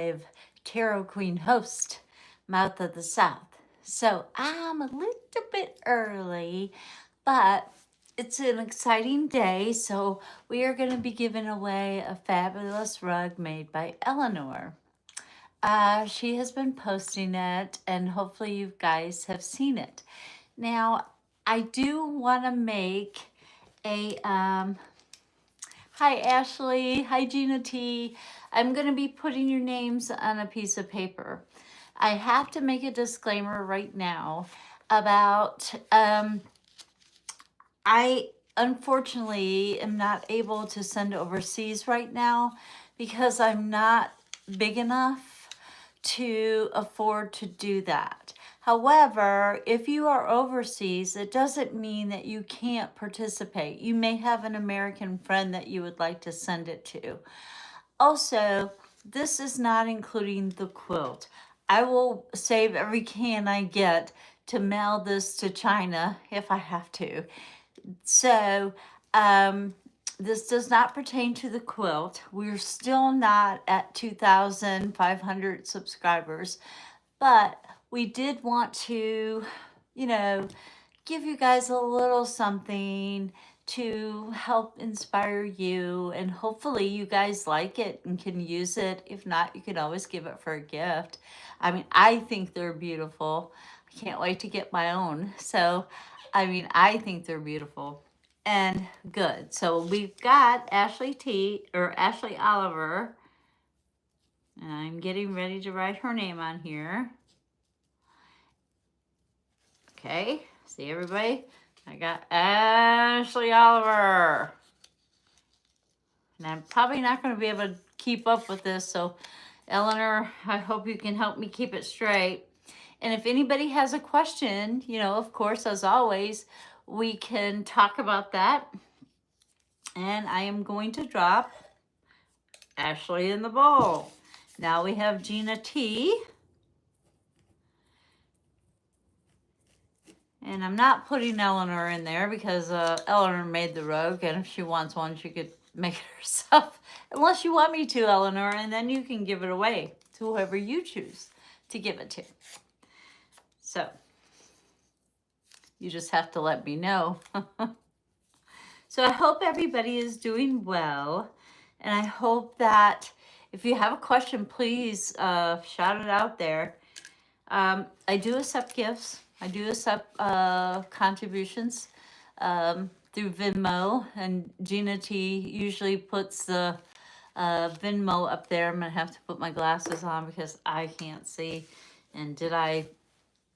live Tarot Queen host, Mouth of the South. So I'm a little bit early, but it's an exciting day. So we are going to be giving away a fabulous rug made by Eleanor. She has been posting it, and hopefully you guys have seen it. Now, I do want to make a hi, Ashley. Hi, Gina T. I'm going to be putting your names on a piece of paper. I have to make a disclaimer right now about I unfortunately am not able to send overseas right now because I'm not big enough to afford to do that. However, if you are overseas, it doesn't mean that you can't participate. You may have an American friend that you would like to send it to. Also, this is not including the quilt. I will save every can I get to mail this to China if I have to. So, this does not pertain to the quilt. We're still not at 2,500 subscribers, but we did want to, give you guys a little something to help inspire you, and hopefully you guys like it and can use it. If not, you can always give it for a gift. I mean, I think they're beautiful. I can't wait to get my own. So, I think they're beautiful and good. So we've got Ashley Oliver, and I'm getting ready to write her name on here. Okay, see everybody? I got Ashley Oliver. And I'm probably not going to be able to keep up with this, so Eleanor, I hope you can help me keep it straight. And if anybody has a question, of course, as always, we can talk about that. And I am going to drop Ashley in the bowl. Now we have Gina T. And I'm not putting Eleanor in there because Eleanor made the rug, and if she wants one, she could make it herself. Unless you want me to, Eleanor, and then you can give it away to whoever you choose to give it to. So, you just have to let me know. So I hope everybody is doing well, and I hope that if you have a question, please shout it out there. I do accept gifts. I do accept contributions through Venmo, and Gina T usually puts the Venmo up there. I'm going to have to put my glasses on because I can't see. And did I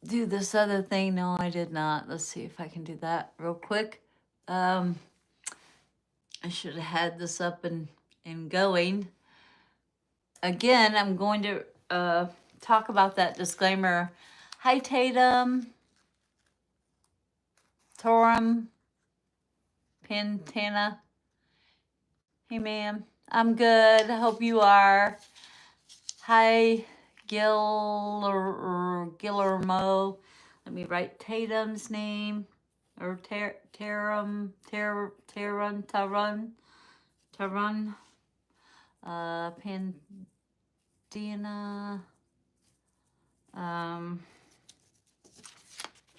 do this other thing? No, I did not. Let's see if I can do that real quick. I should have had this up and going. Again, I'm going to talk about that disclaimer. Hi, Tatum, Torum, Pantana. Hey, ma'am. I'm good. I hope you are. Hi, Guillermo. Let me write Tatum's name. Or Tarun. Pandina.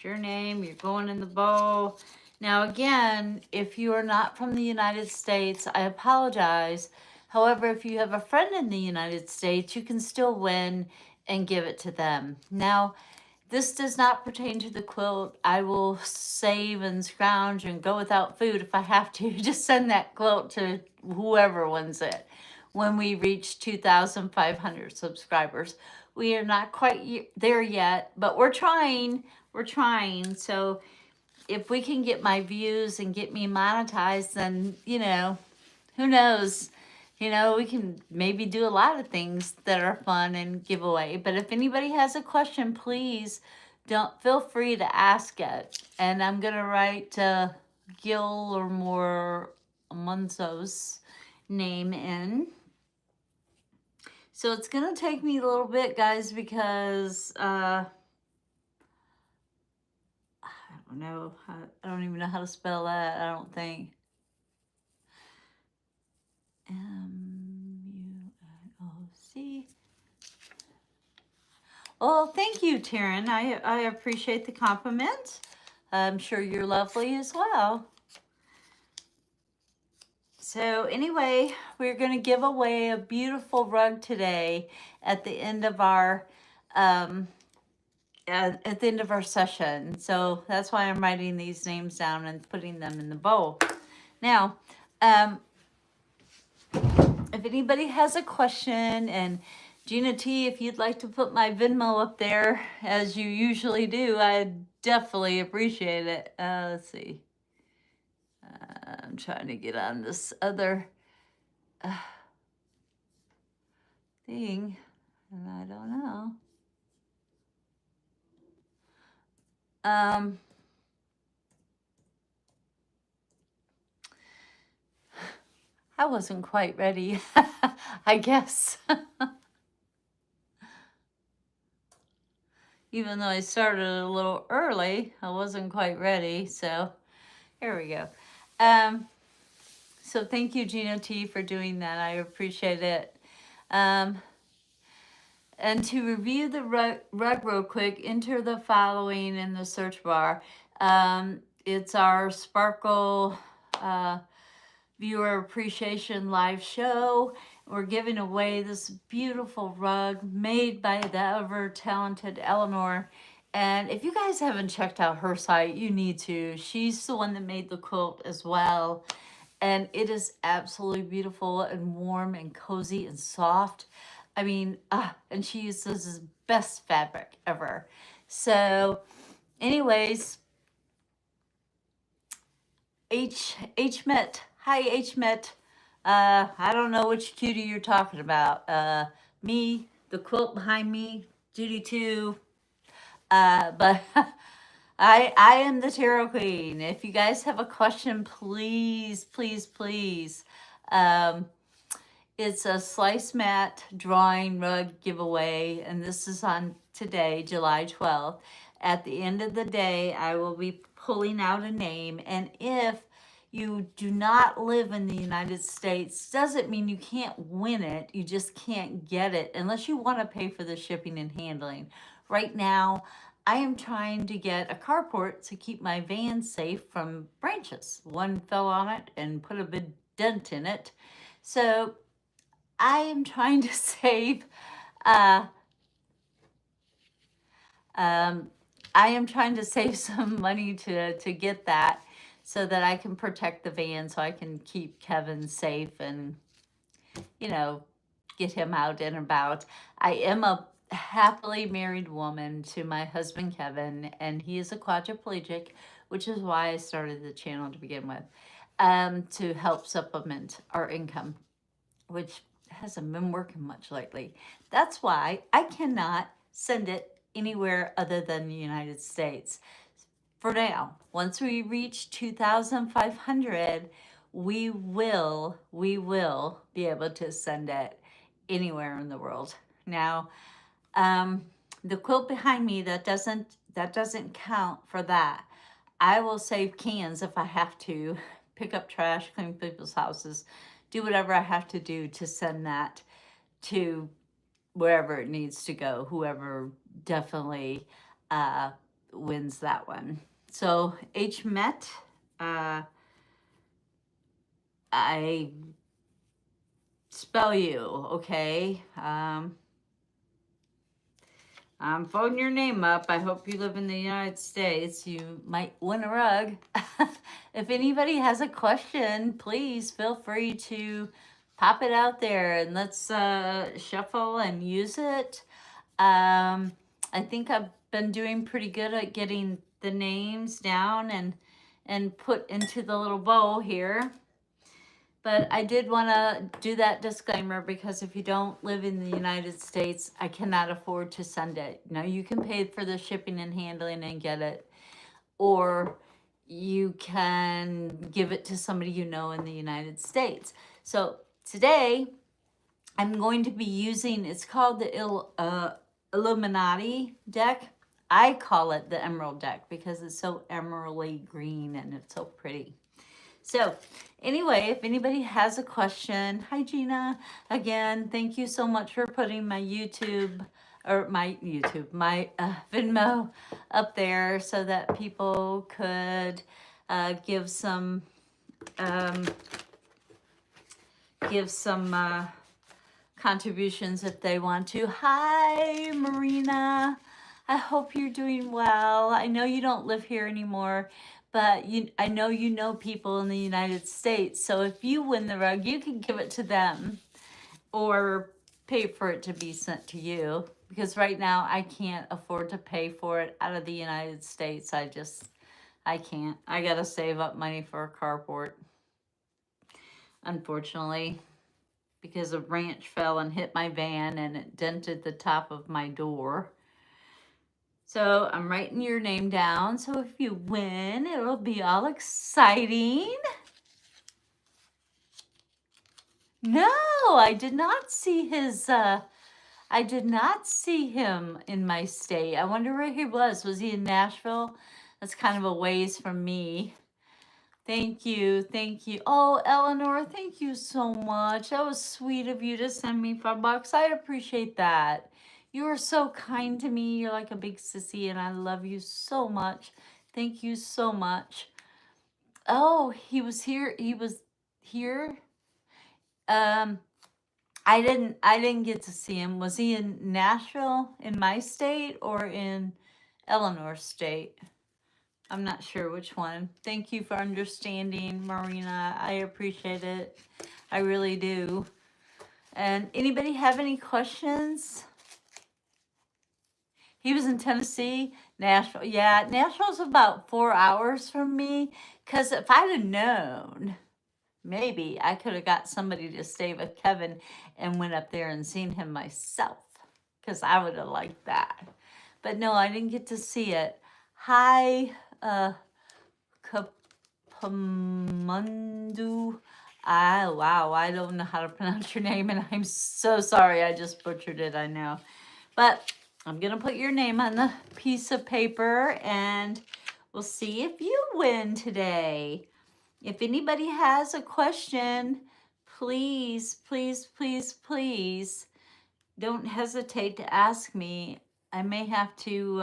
Your name, you're going in the bowl. Now again, if you are not from the United States, I apologize. However, if you have a friend in the United States, you can still win and give it to them. Now, this does not pertain to the quilt. I will save and scrounge and go without food if I have to. Just send that quilt to whoever wins it when we reach 2,500 subscribers. We are not quite there yet, but we're trying. We're trying. So if we can get my views and get me monetized, then, who knows? We can maybe do a lot of things that are fun and give away. But if anybody has a question, please don't feel free to ask it. And I'm going to write Gil or more Monzo's name in. So it's going to take me a little bit, guys, because I don't know. I don't even know how to spell that, I don't think. Muoc. Well, thank you, Taryn. I appreciate the compliment. I'm sure you're lovely as well. So anyway, we're going to give away a beautiful rug today at the end of our at the end of our session. So that's why I'm writing these names down and putting them in the bowl. Now, if anybody has a question, and Gina T, if you'd like to put my Venmo up there as you usually do, I'd definitely appreciate it. Let's see. I'm trying to get on this other thing, and I don't know. I wasn't quite ready, I guess. Even though I started a little early, I wasn't quite ready. So here we go. So thank you, Gina T, for doing that. I appreciate it. And to review the rug real quick, enter the following in the search bar. It's our Sparkle Viewer Appreciation Live Show. We're giving away this beautiful rug made by the ever talented Eleanor. And if you guys haven't checked out her site, you need to. She's the one that made the quilt as well. And it is absolutely beautiful and warm and cozy and soft. I mean, and she uses this best fabric ever. So anyways, HMet. Hi, HMet. I don't know which cutie you're talking about. Me, the quilt behind me, Judy too. But I am the Tarot Queen. If you guys have a question, please, please, please. It's a slice mat drawing rug giveaway, and this is on today, July 12th. At the end of the day, I will be pulling out a name, and if you do not live in the United States, doesn't mean you can't win it. You just can't get it unless you want to pay for the shipping and handling. Right now, I am trying to get a carport to keep my van safe from branches. One fell on it and put a big dent in it. So I am trying to save, I am trying to save some money to get that so that I can protect the van, so I can keep Kevin safe and, you know, get him out and about. I am a happily married woman to my husband, Kevin, and he is a quadriplegic, which is why I started the channel to begin with, to help supplement our income, which hasn't been working much lately. That's why I cannot send it anywhere other than the United States. For now, once we reach 2,500, we will be able to send it anywhere in the world. Now, the quilt behind me, that doesn't count for that. I will save cans if I have to, pick up trash, clean people's houses, do whatever I have to do to send that to wherever it needs to go, whoever definitely wins that one. So HMet, I spell you, okay? I'm phoning your name up. I hope you live in the United States. You might win a rug. If anybody has a question, please feel free to pop it out there and let's shuffle and use it. I think I've been doing pretty good at getting the names down and put into the little bowl here. But I did want to do that disclaimer because if you don't live in the United States, I cannot afford to send it. Now, you can pay for the shipping and handling and get it, or you can give it to somebody you know in the United States. So today, I'm going to be using, it's called the Illuminati deck. I call it the Emerald deck because it's so emeraldy green and it's so pretty. So anyway, if anybody has a question, hi Gina. Again, thank you so much for putting my YouTube or my YouTube, my Venmo up there so that people could give some um, contributions if they want to. Hi, Marina. I hope you're doing well. I know you don't live here anymore, but I know you know people in the United States. So if you win the rug, you can give it to them or pay for it to be sent to you. Because right now I can't afford to pay for it out of the United States. I can't. I gotta save up money for a carport, unfortunately, because a branch fell and hit my van and it dented the top of my door. So I'm writing your name down. So if you win, it'll be all exciting. No, I did not see his, I did not see him in my state. I wonder where he was. Was he in Nashville? That's kind of a ways from me. Thank you. Thank you. Oh, Eleanor, thank you so much. That was sweet of you to send me $5. I appreciate that. You are so kind to me. You're like a big sissy, and I love you so much. Thank you so much. Oh, he was here. He was here. Um, I didn't get to see him. Was he in Nashville in my state or in Eleanor's state? I'm not sure which one. Thank you for understanding, Marina. I appreciate it. I really do. And anybody have any questions? He was in Tennessee, Nashville. Yeah, Nashville's about 4 hours from me. Because if I'd have known, maybe I could have got somebody to stay with Kevin and went up there and seen him myself. Because I would have liked that. But no, I didn't get to see it. Hi, Kapamundu. Wow, I don't know how to pronounce your name, and I'm so sorry. I just butchered it, I know. But I'm going to put your name on the piece of paper, and we'll see if you win today. If anybody has a question, please, please, please, please don't hesitate to ask me. I may have to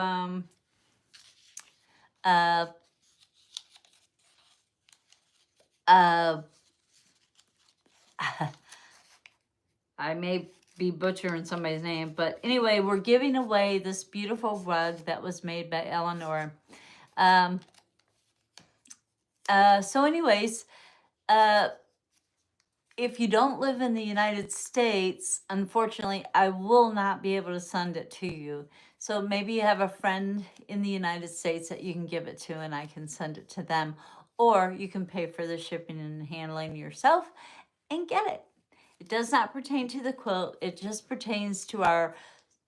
uh, I may be butchering somebody's name, but anyway, we're giving away this beautiful rug that was made by Eleanor. So anyways, if you don't live in the United States, unfortunately, I will not be able to send it to you. So maybe you have a friend in the United States that you can give it to and I can send it to them. Or you can pay for the shipping and handling yourself and get it. It does not pertain to the quilt. It just pertains to our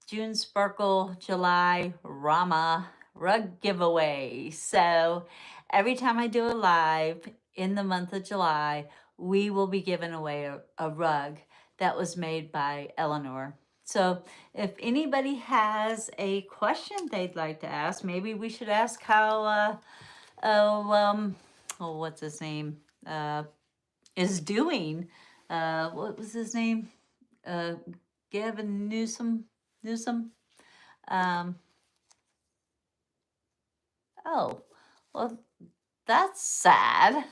June Sparkle July Rama rug giveaway. So every time I do a live in the month of July, we will be giving away a rug that was made by Eleanor. So if anybody has a question they'd like to ask, maybe we should ask how, what's his name, is doing. What was his name? Gavin Newsom. Oh, well, that's sad.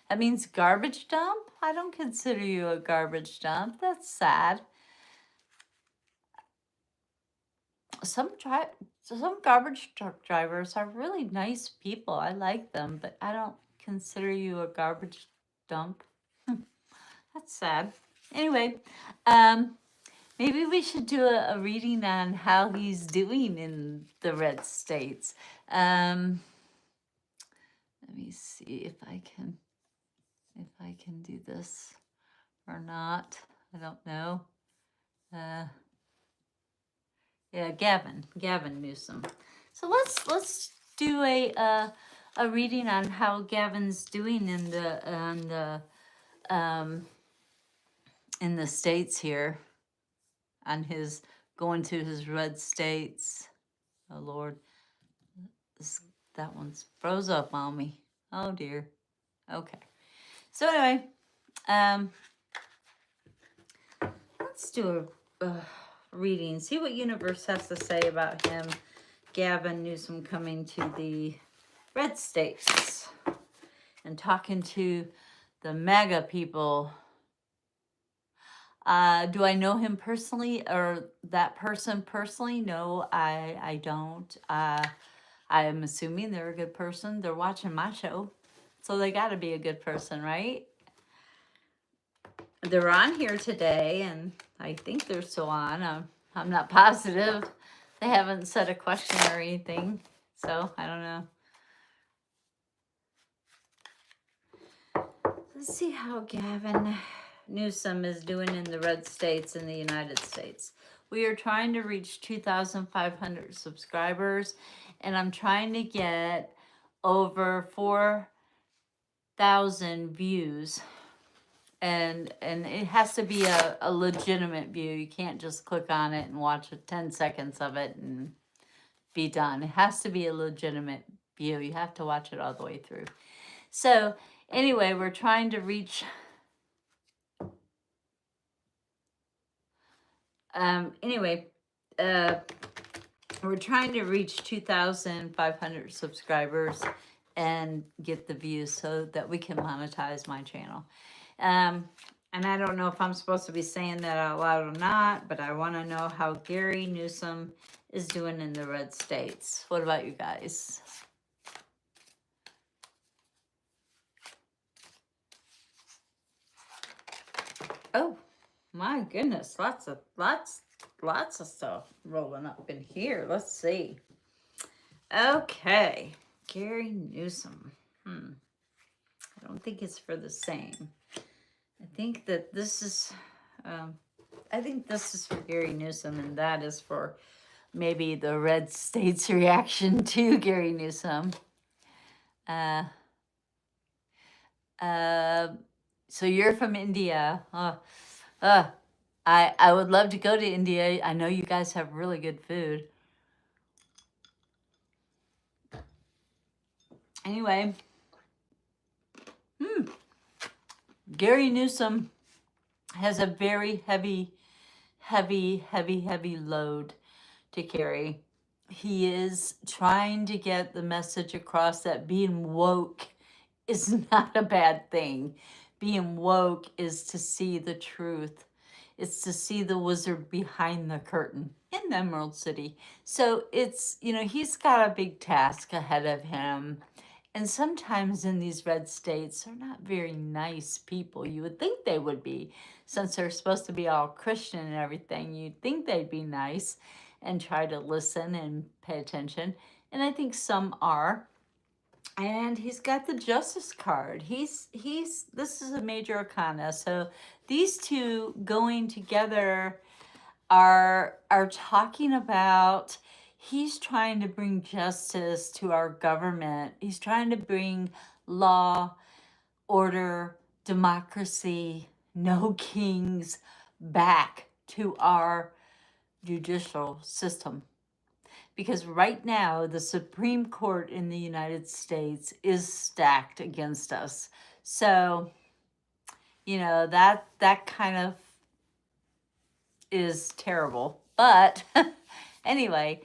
That means garbage dump? I don't consider you a garbage dump. That's sad. Some garbage truck drivers are really nice people. I like them, but I don't consider you a garbage dump. That's sad. Anyway, maybe we should do a reading on how he's doing in the red states. Let me see if I can do this or not. I don't know. Yeah, Gavin Newsom. So let's do a reading on how Gavin's doing in the states here, on his going to his red states. Oh Lord, that one's froze up on me. Oh dear. Okay. So anyway, let's do a reading. See what universe has to say about him, Gavin Newsom, coming to the red states and talking to the MAGA people. Do I know him personally or that person personally? No, I don't. I'm assuming they're a good person. They're watching my show, so they got to be a good person, right? They're on here today, and I think they're still on. I'm not positive. They haven't said a question or anything, so I don't know. Let's see how Gavin Newsom is doing in the red states in the United States. We are trying to reach 2,500 subscribers, and I'm trying to get over 4,000 views. And it has to be a legitimate view. You can't just click on it and watch 10 seconds of it and be done. It has to be a legitimate view. You have to watch it all the way through. So anyway, we're trying to reach we're trying to reach 2,500 subscribers and get the views so that we can monetize my channel. And I don't know if I'm supposed to be saying that out loud or not, but I want to know how Gary Newsom is doing in the red states. What about you guys? Oh, my goodness. Lots of stuff rolling up in here. Let's see. Okay. Gary Newsom. I don't think it's for the same. I think that this is for Gary Newsom, and that is for maybe the red states reaction to Gary Newsom. So you're from India. I would love to go to India. I know you guys have really good food. Anyway, Gary Newsom has a very heavy load to carry. He is trying to get the message across that being woke is not a bad thing. Being woke is to see the truth. It's to see the wizard behind the curtain in the Emerald City. So it's, he's got a big task ahead of him. And sometimes in these red states, they're not very nice people. You would think they would be, since they're supposed to be all Christian and everything. You'd think they'd be nice and try to listen and pay attention. And I think some are. And he's got the justice card. This is a major arcana. So these two going together are talking about, he's trying to bring justice to our government. He's trying to bring law, order, democracy, no kings back to our judicial system. Because right now, the Supreme Court in the United States is stacked against us. So, that kind of is terrible. But anyway,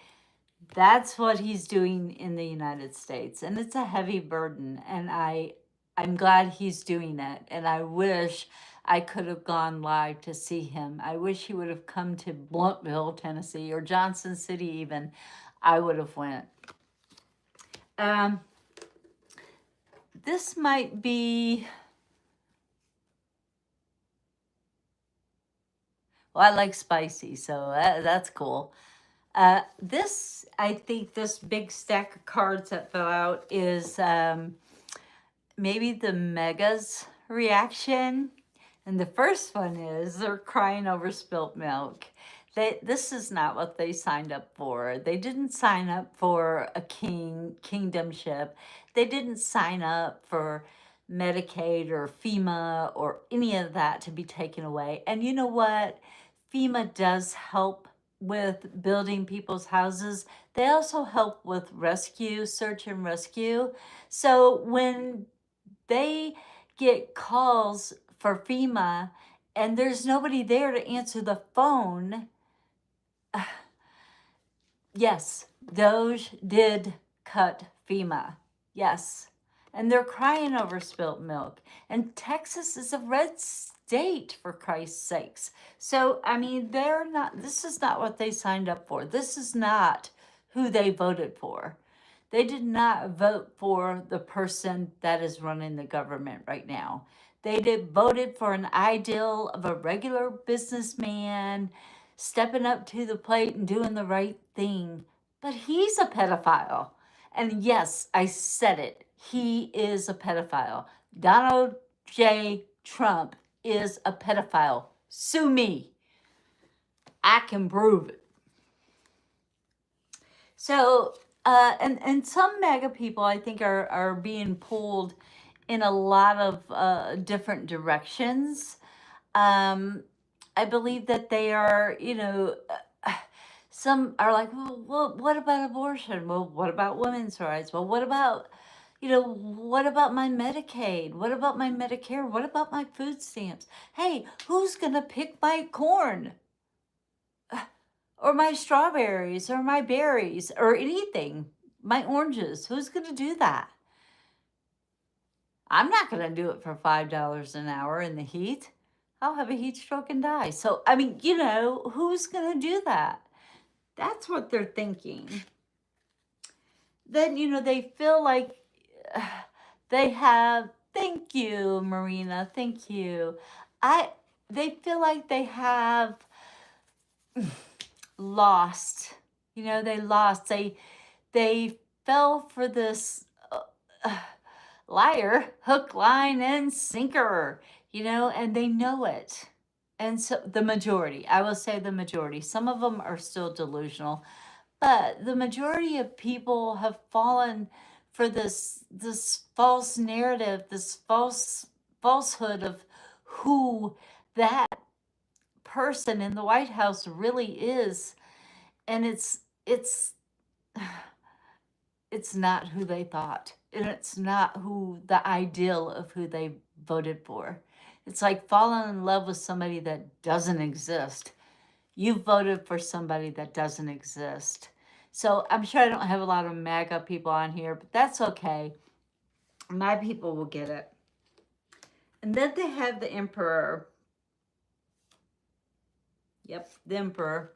that's what he's doing in the United States. And it's a heavy burden. And I'm glad he's doing it. And I wish I could have gone live to see him. I wish he would have come to Blountville, Tennessee, or Johnson City even. I would have went. This might be... Well, I like spicy, so that's cool. I think this big stack of cards that fell out is maybe the Megas reaction. And the first one is they're crying over spilt milk. This is not what they signed up for. They didn't sign up for a kingdomship. They didn't sign up for Medicaid or FEMA or any of that to be taken away. And you know what? FEMA does help with building people's houses. They also help with search and rescue. So when they get calls for FEMA and there's nobody there to answer the phone, yes, Doge did cut FEMA. Yes. And they're crying over spilt milk. And Texas is a red state, for Christ's sakes. So, I mean, this is not what they signed up for. This is not who they voted for. They did not vote for the person that is running the government right now. They voted for an ideal of a regular businessman stepping up to the plate and doing the right thing. But he's a pedophile. And yes, I said it. He is a pedophile. Donald J. Trump is a pedophile. Sue me. I can prove it. So, and some MAGA people, I think, are being pulled in a lot of different directions. I believe that they are, some are like, well, what about abortion? Well, what about women's rights? Well, what about my Medicaid? What about my Medicare? What about my food stamps? Hey, who's going to pick my corn? Or my strawberries, or my berries, or anything? My oranges. Who's going to do that? I'm not going to do it for $5 an hour in the heat. I'll have a heat stroke and die. So, I mean, who's going to do that? That's what they're thinking. Then, they feel like they have, thank you, Marina, thank you. They feel like they have lost. They lost. They fell for this liar, hook, line, and sinker, and they know it. And so the majority, I will say the majority, some of them are still delusional, but the majority of people have fallen for this false narrative, this falsehood of who that person in the White House really is. And it's not who they thought. And it's not who the ideal of who they voted for. It's like falling in love with somebody that doesn't exist. You voted for somebody that doesn't exist. So I'm sure I don't have a lot of MAGA people on here, but that's okay. My people will get it. And then they have the emperor. Yep, the emperor.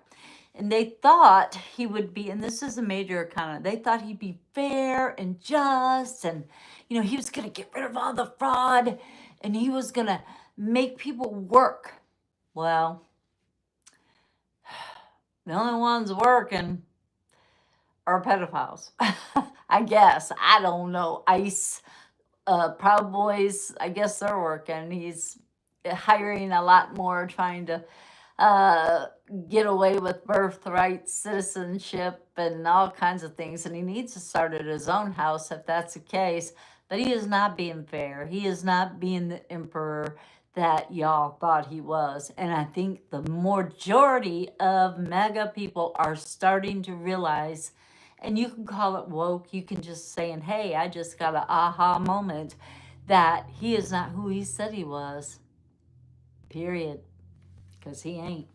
And they thought he would be, and this is a major kind they thought he'd be fair and just, and, he was going to get rid of all the fraud, and he was going to make people work. Well, the only ones working are pedophiles. I guess. I don't know. ICE, Proud Boys, I guess they're working. He's hiring a lot more, trying to get away with birthright citizenship and all kinds of things. And he needs to start at his own house if that's the case. But he is not being fair. He is not being the emperor that y'all thought he was. And I think the majority of MAGA people are starting to realize, and you can call it woke, you can just saying, hey, I just got an aha moment, that he is not who he said he was. Period. Because he ain't.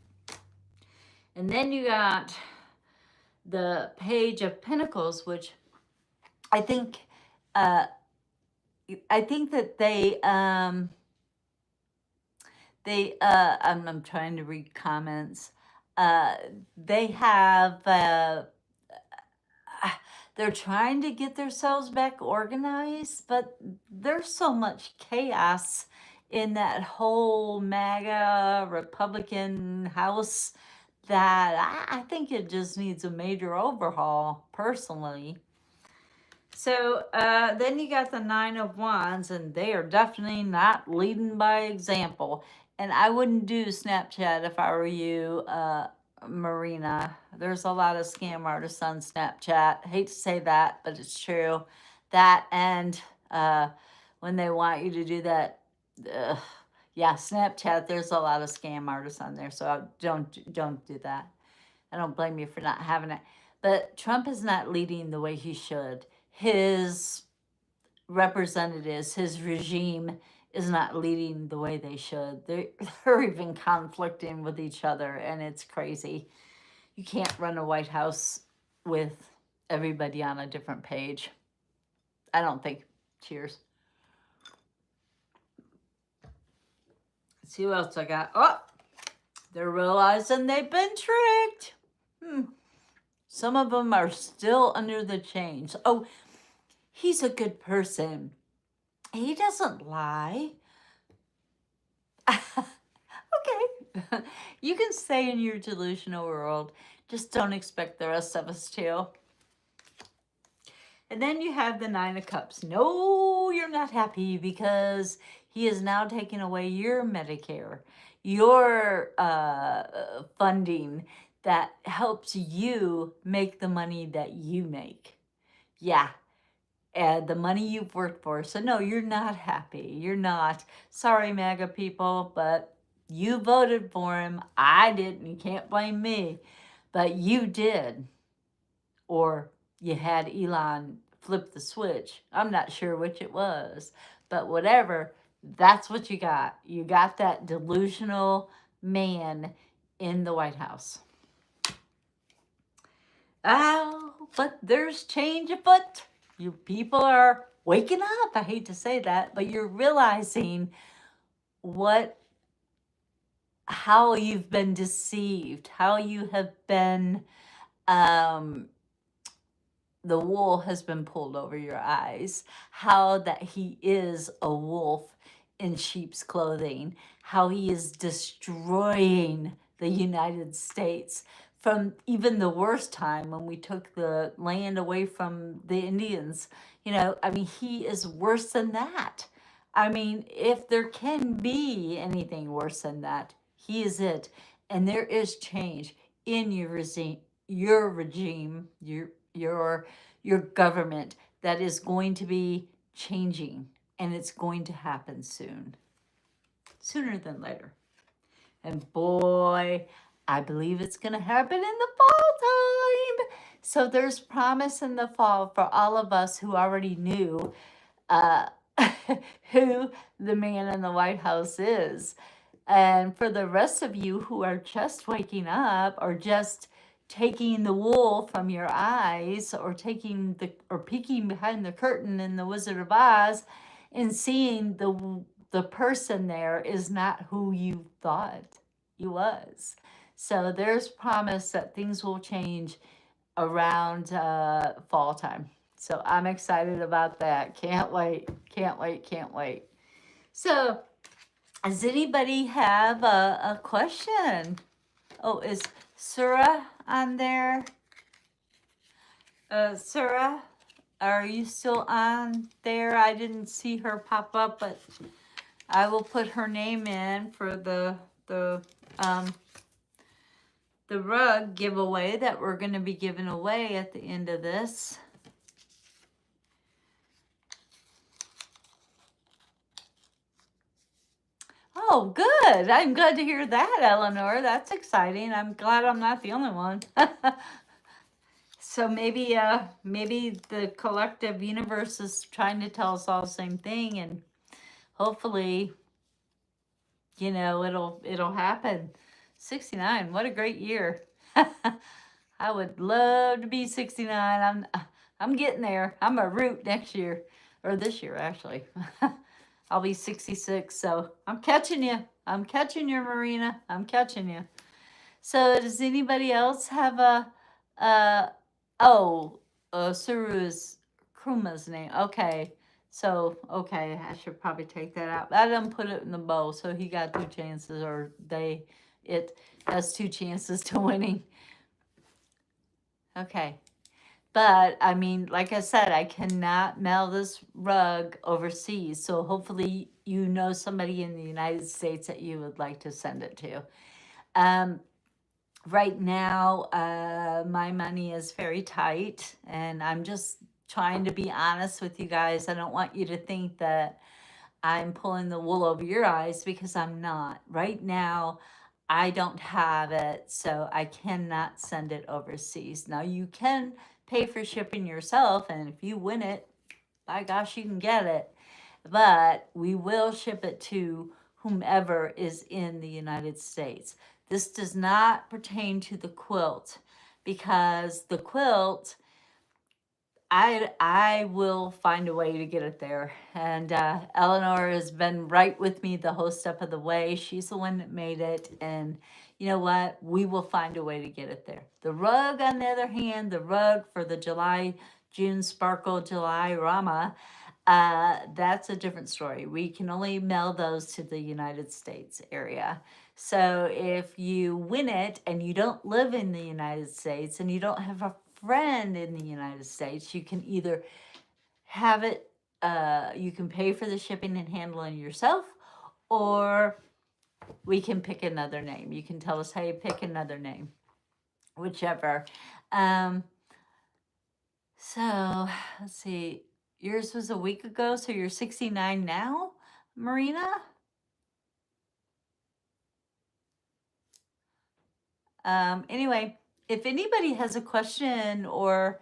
And then you got the Page of Pentacles, which I think that I'm trying to read comments. They have, they're trying to get themselves back organized, but there's so much chaos in that whole MAGA Republican House that I think it just needs a major overhaul, personally. So then you got the Nine of Wands, and they are definitely not leading by example. And I wouldn't do Snapchat if I were you, Marina. There's a lot of scam artists on Snapchat. Hate to say that, but it's true. That, and when they want you to do that, yeah, Snapchat, there's a lot of scam artists on there. So don't do that. I don't blame you for not having it. But Trump is not leading the way he should. His representatives, his regime is not leading the way they should. They're even conflicting with each other, and it's crazy. You can't run a White House with everybody on a different page. I don't think. Cheers. Let's see what else I got. Oh, they're realizing they've been tricked. Some of them are still under the chains. Oh, he's a good person. He doesn't lie. Okay. You can stay in your delusional world. Just don't expect the rest of us to. And then you have the Nine of Cups. No, you're not happy because he is now taking away your Medicare, your funding that helps you make the money that you make. Yeah, the money you've worked for. So no, you're not happy. You're not. Sorry, MAGA people, but you voted for him. I didn't. You can't blame me. But you did. Or you had Elon flip the switch. I'm not sure which it was. But whatever, that's what you got. You got that delusional man in the White House. Oh, but there's change afoot. You people are waking up. I hate to say that, but you're realizing how you've been deceived, how you have been, the wool has been pulled over your eyes, how that he is a wolf in sheep's clothing, how he is destroying the United States from even the worst time when we took the land away from the Indians. I mean, he is worse than that. I mean, if there can be anything worse than that, he is it. And there is change in your regime, your government that is going to be changing, and it's going to happen sooner than later. And boy, I believe it's going to happen in the fall time. So there's promise in the fall for all of us who already knew who the man in the White House is. And for the rest of you who are just waking up or just taking the wool from your eyes or peeking behind the curtain in the Wizard of Oz and seeing the person there is not who you thought he was. So there's promise that things will change around fall time. So I'm excited about that. Can't wait. So does anybody have a question? Oh, is Surah on there? Surah, are you still on there? I didn't see her pop up, but I will put her name in for the rug giveaway that we're going to be giving away at the end of this. Oh, good. I'm glad to hear that, Eleanor. That's exciting. I'm glad I'm not the only one. So maybe the collective universe is trying to tell us all the same thing, and hopefully, it'll happen. 69. What a great year. I would love to be 69. I'm getting there. I'm a root next year, or this year actually. I'll be 66, so I'm catching you. I'm catching you, Marina. I'm catching you. So does anybody else have Suru is Kruma's name. Okay. So, okay, I should probably take that out. I didn't put it in the bowl, so he got 2 chances, or it has 2 chances to winning. Okay. But, I mean, like I said, I cannot mail this rug overseas. So hopefully you know somebody in the United States that you would like to send it to. Right now, my money is very tight. And I'm just trying to be honest with you guys. I don't want you to think that I'm pulling the wool over your eyes, because I'm not. Right now, I don't have it. So I cannot send it overseas. Now, you can pay for shipping yourself, and if you win it, by gosh, you can get it. But we will ship it to whomever is in the United States. This does not pertain to the quilt. because the quilt, I will find a way to get it there. And Eleanor has been right with me the whole step of the way. She's the one that made it. And you know what? We will find a way to get it there. The rug, on the other hand, the rug for the June Sparkle July Rama, that's a different story. We can only mail those to the United States area. So if you win it and you don't live in the United States and you don't have a friend in the United States, you can either have it, you can pay for the shipping and handling yourself, or we can pick another name. You can tell us, hey, pick another name, whichever. So let's see. Yours was a week ago, so you're 69 now, Marina? Anyway, if anybody has a question or,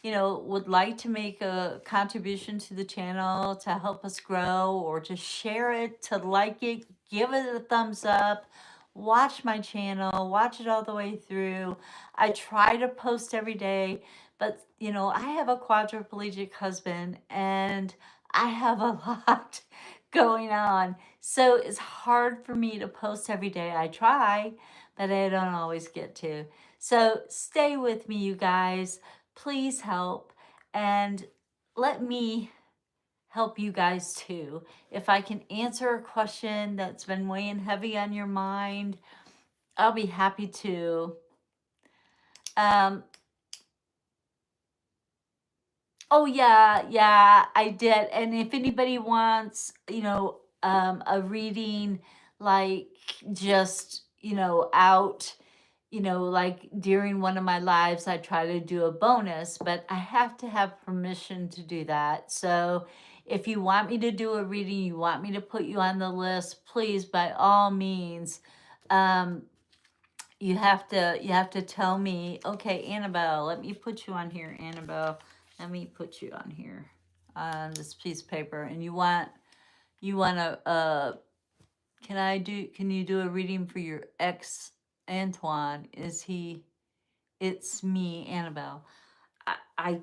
would like to make a contribution to the channel to help us grow, or to share it, to like it, give it a thumbs up, watch my channel, watch it all the way through. I try to post every day, but I have a quadriplegic husband and I have a lot going on. So it's hard for me to post every day. I try, but I don't always get to. So stay with me, you guys. Please help, and let me help you guys too. If I can answer a question that's been weighing heavy on your mind, I'll be happy to. Oh yeah, I did. And if anybody wants, a reading, like, just, out, like during one of my lives, I try to do a bonus, but I have to have permission to do that. So if you want me to do a reading, you want me to put you on the list, please, by all means, you have to tell me, okay, Annabelle, let me put you on here, Annabelle. Let me put you on here on this piece of paper. And you want to, can you do a reading for your ex, Antoine? It's me, Annabelle. I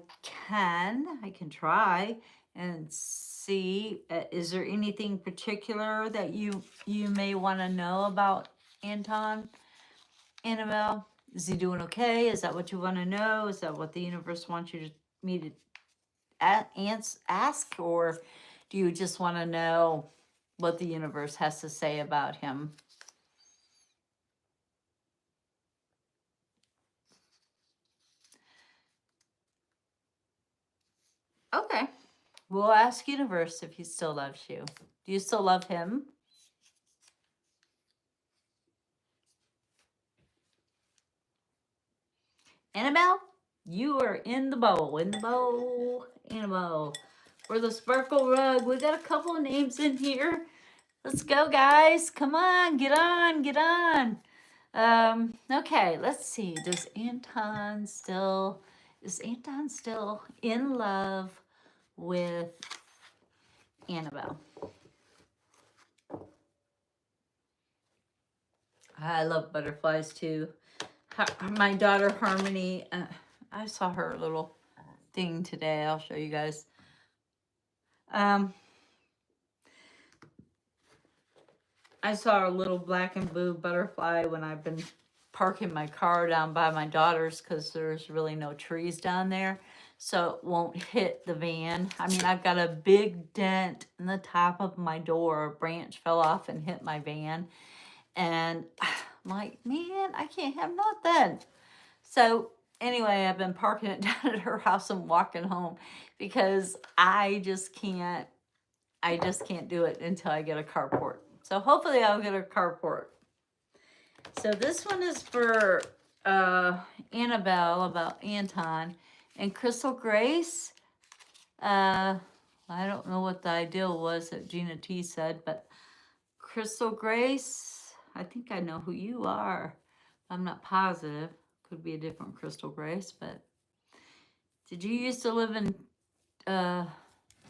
can try and see, is there anything particular that you may want to know about Anton, Annabelle? Is he doing okay? Is that what you want to know? Is that what the universe wants me to ask, or do you just want to know what the universe has to say about him? Okay, we'll ask universe if he still loves you. Do you still love him? Annabelle, you are in the bowl, Annabelle. For the sparkle rug, we got a couple of names in here. Let's go, guys. Come on, get on. Okay, let's see. Is Anton still in love with Annabelle? I love butterflies too. My daughter Harmony, I saw her little thing today. I'll show you guys. I saw a little black and blue butterfly when I've been parking my car down by my daughter's, because there's really no trees down there, so it won't hit the van. I mean, I've got a big dent in the top of my door. A branch fell off and hit my van, and I'm like, man, I can't have nothing. So anyway, I've been parking it down at her house and walking home, because I just can't do it until I get a carport. So hopefully I'll get a carport. So this one is for Annabelle, about Anton. And Crystal Grace, I don't know what the ideal was that Gina T said, but Crystal Grace, I think I know who you are. I'm not positive. Could be a different Crystal Grace, but did you used to live in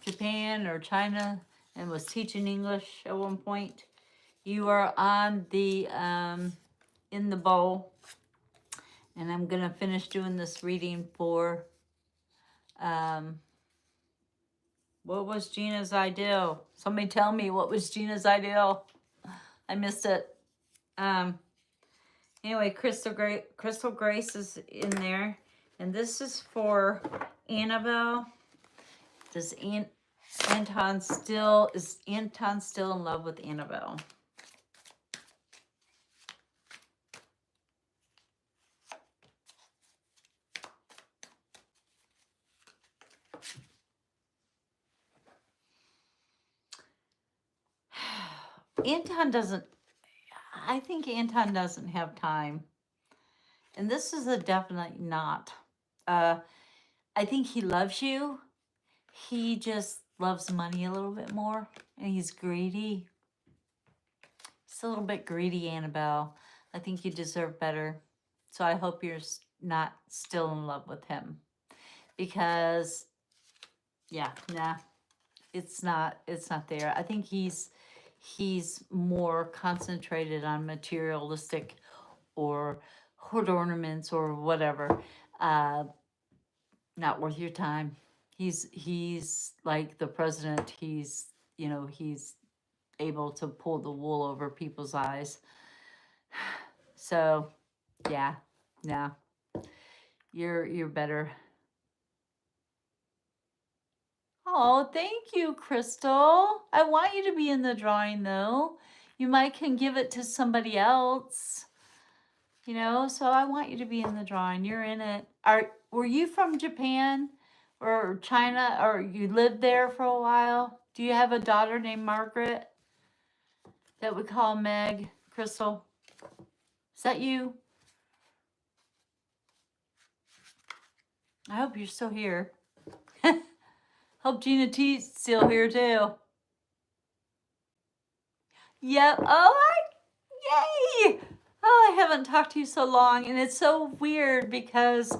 Japan or China and was teaching English at one point? You are on the in the bowl, And I'm going to finish doing this reading for, what was Gina's ideal? Somebody tell me what was Gina's ideal. I missed it. Anyway, Crystal Grace is in there. And this is for Annabelle. Is Anton still in love with Annabelle? I think Anton doesn't have time. And this is a definite not. I think he loves you. He just loves money a little bit more. And he's greedy. He's a little bit greedy, Annabelle. I think you deserve better. So I hope you're not still in love with him. Because, yeah, nah. It's not there. I think he's more concentrated on materialistic or hood ornaments or whatever. Not worth your time. He's like the president. He's able to pull the wool over people's eyes. So yeah, you're better. Oh, thank you, Crystal. I want you to be in the drawing, though. You might can give it to somebody else, so I want you to be in the drawing. You're in it. Were you from Japan or China, or you lived there for a while? Do you have a daughter named Margaret that we call Meg? Crystal, is that you? I hope you're still here. Hope Gina T's still here too. Yep. Yay! Oh, I haven't talked to you so long, and it's so weird because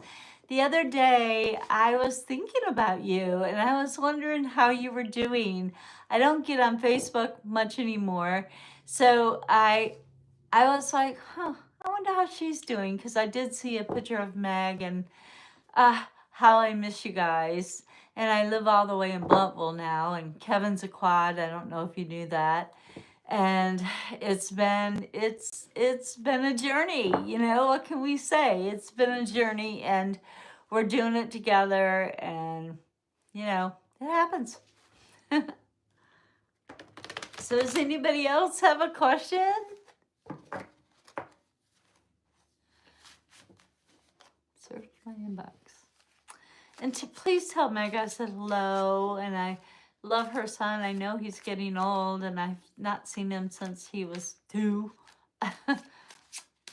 the other day I was thinking about you, and I was wondering how you were doing. I don't get on Facebook much anymore, so I was like, I wonder how she's doing, because I did see a picture of Meg, and how I miss you guys. And I live all the way in Bluntville now, and Kevin's a quad. I don't know if you knew that. And it's been a journey, what can we say? It's been a journey, and we're doing it together, and it happens. So does anybody else have a question? Search my inbox. And please tell Meg I said hello, and I love her son. I know he's getting old, and I've not seen him since he was 2. I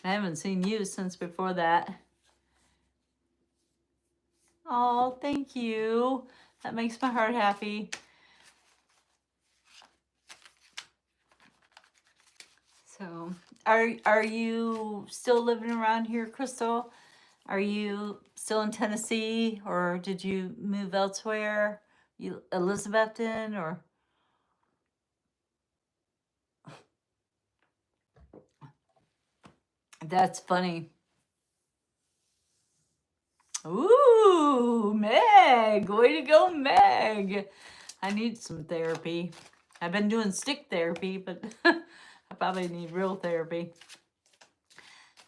haven't seen you since before that. Oh, thank you. That makes my heart happy. So, are you still living around here, Crystal? Are you still in Tennessee, or did you move elsewhere? You Elizabethton, or? That's funny. Ooh, Meg. Way to go, Meg. I need some therapy. I've been doing stick therapy, but I probably need real therapy.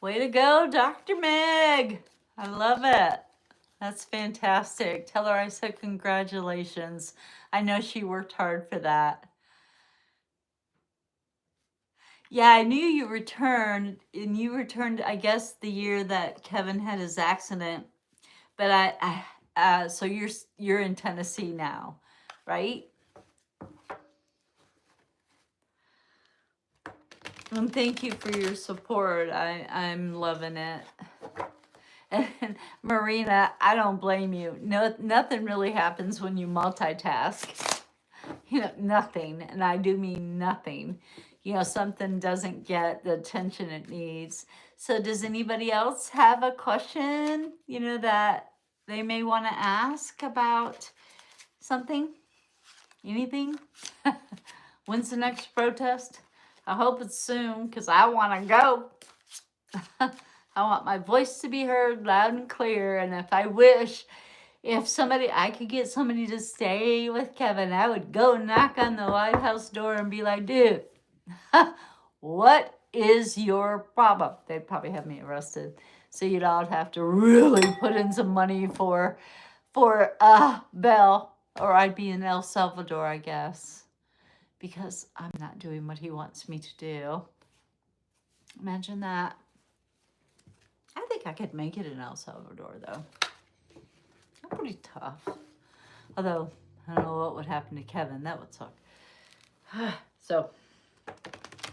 Way to go, Dr. Meg. I love it. That's fantastic. Tell her I said congratulations. I know she worked hard for that. Yeah, I knew you returned, and you returned, I guess, the year that Kevin had his accident. But so you're in Tennessee now, right? And thank you for your support. I'm loving it. And Marina, I don't blame you. No, nothing really happens when you multitask. Nothing, and I do mean nothing. Something doesn't get the attention it needs. So does anybody else have a question, that they may want to ask about something? Anything? When's the next protest? I hope it's soon, because I want to go. I want my voice to be heard loud and clear. And if I could get somebody to stay with Kevin, I would go knock on the White House door and be like, dude, what is your problem? They'd probably have me arrested. So you'd all have to really put in some money for bail, or I'd be in El Salvador, I guess, because I'm not doing what he wants me to do. Imagine that. I think I could make it in El Salvador, though. I'm pretty tough. Although, I don't know what would happen to Kevin. That would suck. So,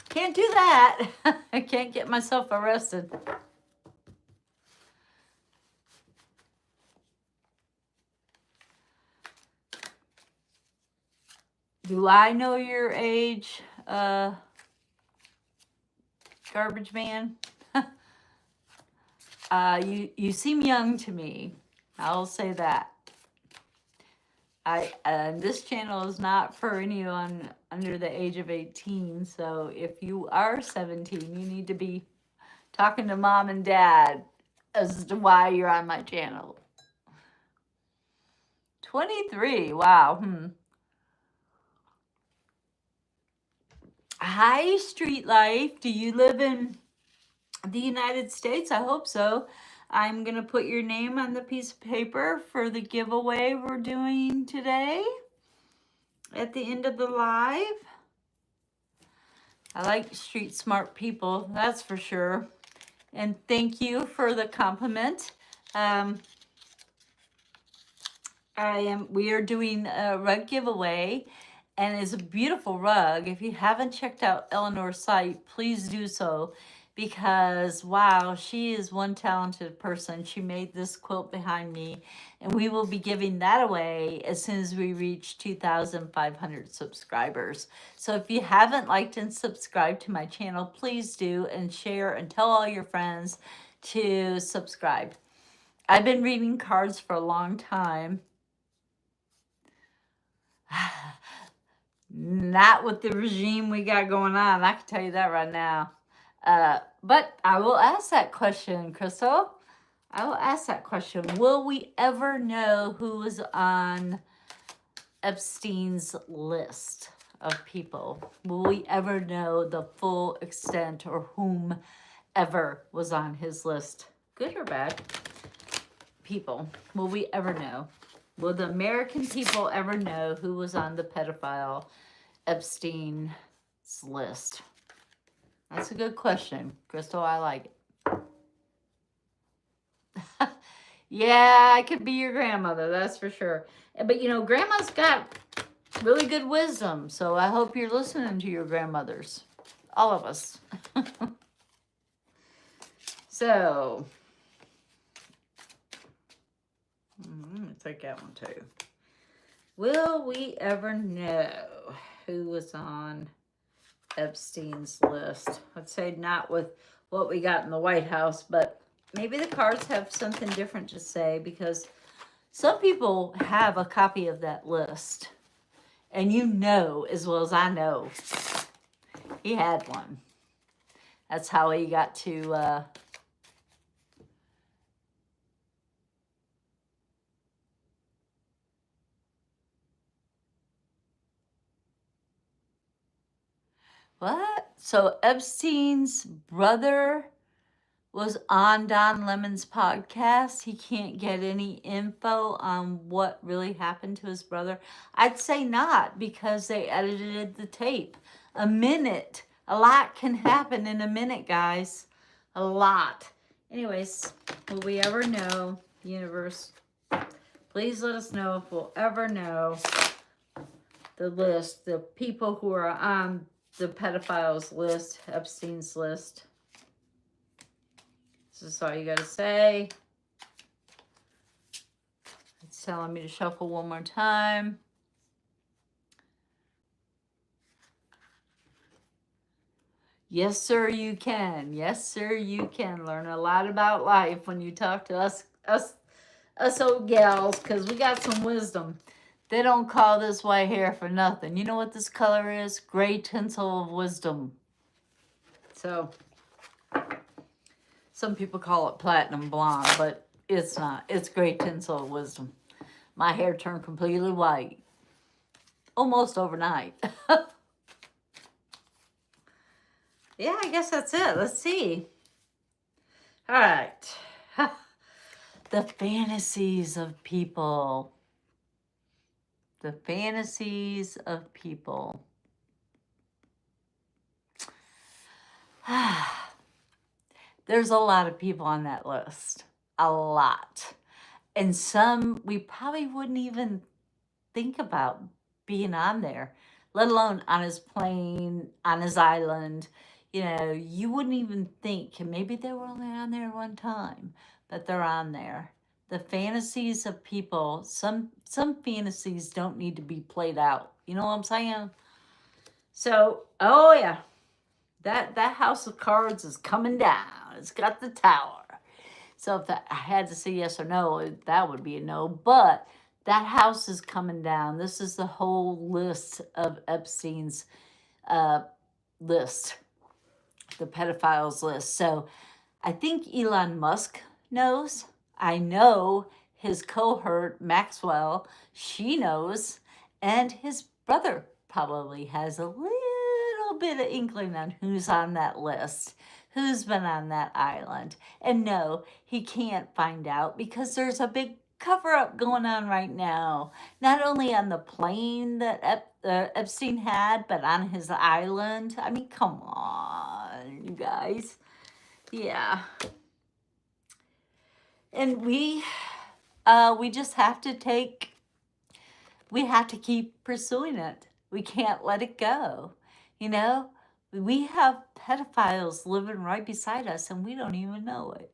can't do that. I can't get myself arrested. Do I know your age, garbage man? You seem young to me. I'll say that. This channel is not for anyone under the age of 18. So if you are 17, you need to be talking to mom and dad as to why you're on my channel. 23. Wow. Hi, Street Life. Do you live in the United States? I hope so. I'm going to put your name on the piece of paper for the giveaway we're doing today at the end of the live. I like street smart people, that's for sure. And thank you for the compliment. We are doing a rug giveaway, and it's a beautiful rug. If you haven't checked out Eleanor's site, please do so, because wow, she is one talented person. She made this quilt behind me, and we will be giving that away as soon as we reach 2,500 subscribers. So if you haven't liked and subscribed to my channel, please do, and share and tell all your friends to subscribe. I've been reading cards for a long time. Not with the regime we got going on. I can tell you that right now. But I will ask that question, Crystal. I will ask that question. Will we ever know who was on Epstein's list of people? Will we ever know the full extent, or whomever was on his list? Good or bad? People. Will we ever know? Will the American people ever know who was on the pedophile Epstein's list? That's a good question, Crystal. I like it. Yeah, I could be your grandmother, that's for sure. But you know, grandma's got really good wisdom, so I hope you're listening to your grandmothers. All of us. So, I'm going to take that one too. Will we ever know who was on Epstein's list? I'd say not with what we got in the White House, but maybe the cards have something different to say, because some people have a copy of that list. And you know as well as I know, he had one. That's how he got to what? So Epstein's brother was on Don Lemon's podcast. He can't get any info on what really happened to his brother. I'd say not, because they edited the tape. A minute. A lot can happen in a minute, guys. A lot. Anyways, will we ever know, universe? Please let us know if we'll ever know the list, the people who are on the pedophiles list, Epstein's list. This is all you got to say. It's telling me to shuffle one more time. Yes, sir, you can. Yes, sir, you can learn a lot about life when you talk to us old gals, because we got some wisdom. They don't call this white hair for nothing. You know what this color is? Gray tinsel of wisdom. So Some people call it platinum blonde, but it's not. It's gray tinsel of wisdom. My hair turned completely white. Almost overnight. Yeah, I guess that's it. Let's see. All right. The fantasies of people. The fantasies of people. There's a lot of people on that list. A lot. And some we probably wouldn't even think about being on there, let alone on his plane, on his island. You know, you wouldn't even think, and maybe they were only on there one time, but they're on there. The fantasies of people, some fantasies don't need to be played out. You know what I'm saying? So, oh yeah, that house of cards is coming down. It's got the tower. So if I had to say yes or no, that would be a no. But that house is coming down. This is the whole list of Epstein's list, the pedophiles list. So I think Elon Musk knows. I know his cohort, Maxwell, she knows. And his brother probably has a little bit of inkling on who's on that list, who's been on that island. And no, he can't find out because there's a big cover-up going on right now. Not only on the plane that Epstein had, but on his island. I mean, come on, you guys. Yeah. And we just have to we have to keep pursuing it. We can't let it go. You know, we have pedophiles living right beside us and we don't even know it.